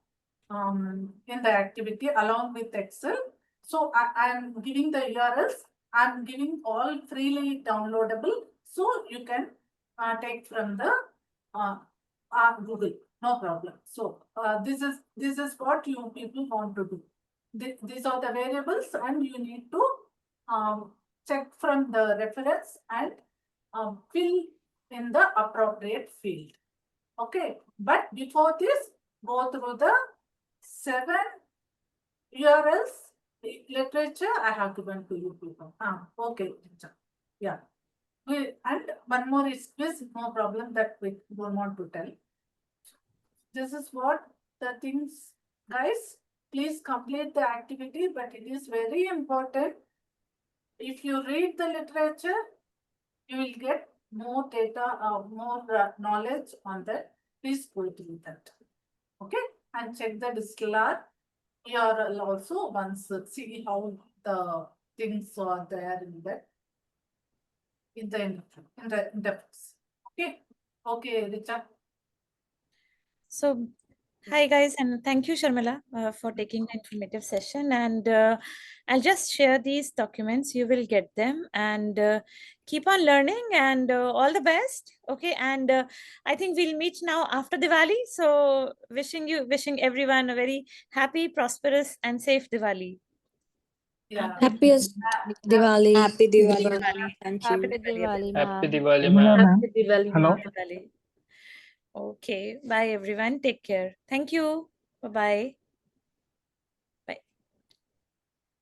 Speaker 3: in the activity along with Excel. So I am giving the URLs. I am giving all freely downloadable, so you can take from the Google. No problem. So this is what you people want to do. These are the variables, and you need to check from the reference and fill in the appropriate field. Okay, but before this, go through the 7 URLs literature I have given to you people. Okay, yeah. And one more is quiz, no problem, that we don't want to tell. This is what the things, guys, please complete the activity, but it is very important. If you read the literature, you will get more data, more knowledge on that. Please go through that. Okay, and check the distiller HEOR will also once see how the things are there in the interface. Okay, Richa.
Speaker 1: So, hi guys, and thank you, Sharmila, for taking the informative session. And I'll just share these documents. You will get them, and keep on learning. And all the best. Okay, and I think we'll meet now after Diwali. So, wishing everyone a very happy, prosperous, and safe Diwali.
Speaker 3: Yeah.
Speaker 4: Happiest Diwali.
Speaker 9: Happy Diwali,
Speaker 4: everyone.
Speaker 9: ma'am. Thank
Speaker 7: Happy
Speaker 9: you.
Speaker 7: Diwali,
Speaker 10: Happy
Speaker 7: ma'am.
Speaker 10: Diwali, ma'am.
Speaker 7: Happy Diwali,
Speaker 10: Hello.
Speaker 7: ma'am.
Speaker 1: Diwali. Okay, bye everyone. Take care. Thank you. Bye bye.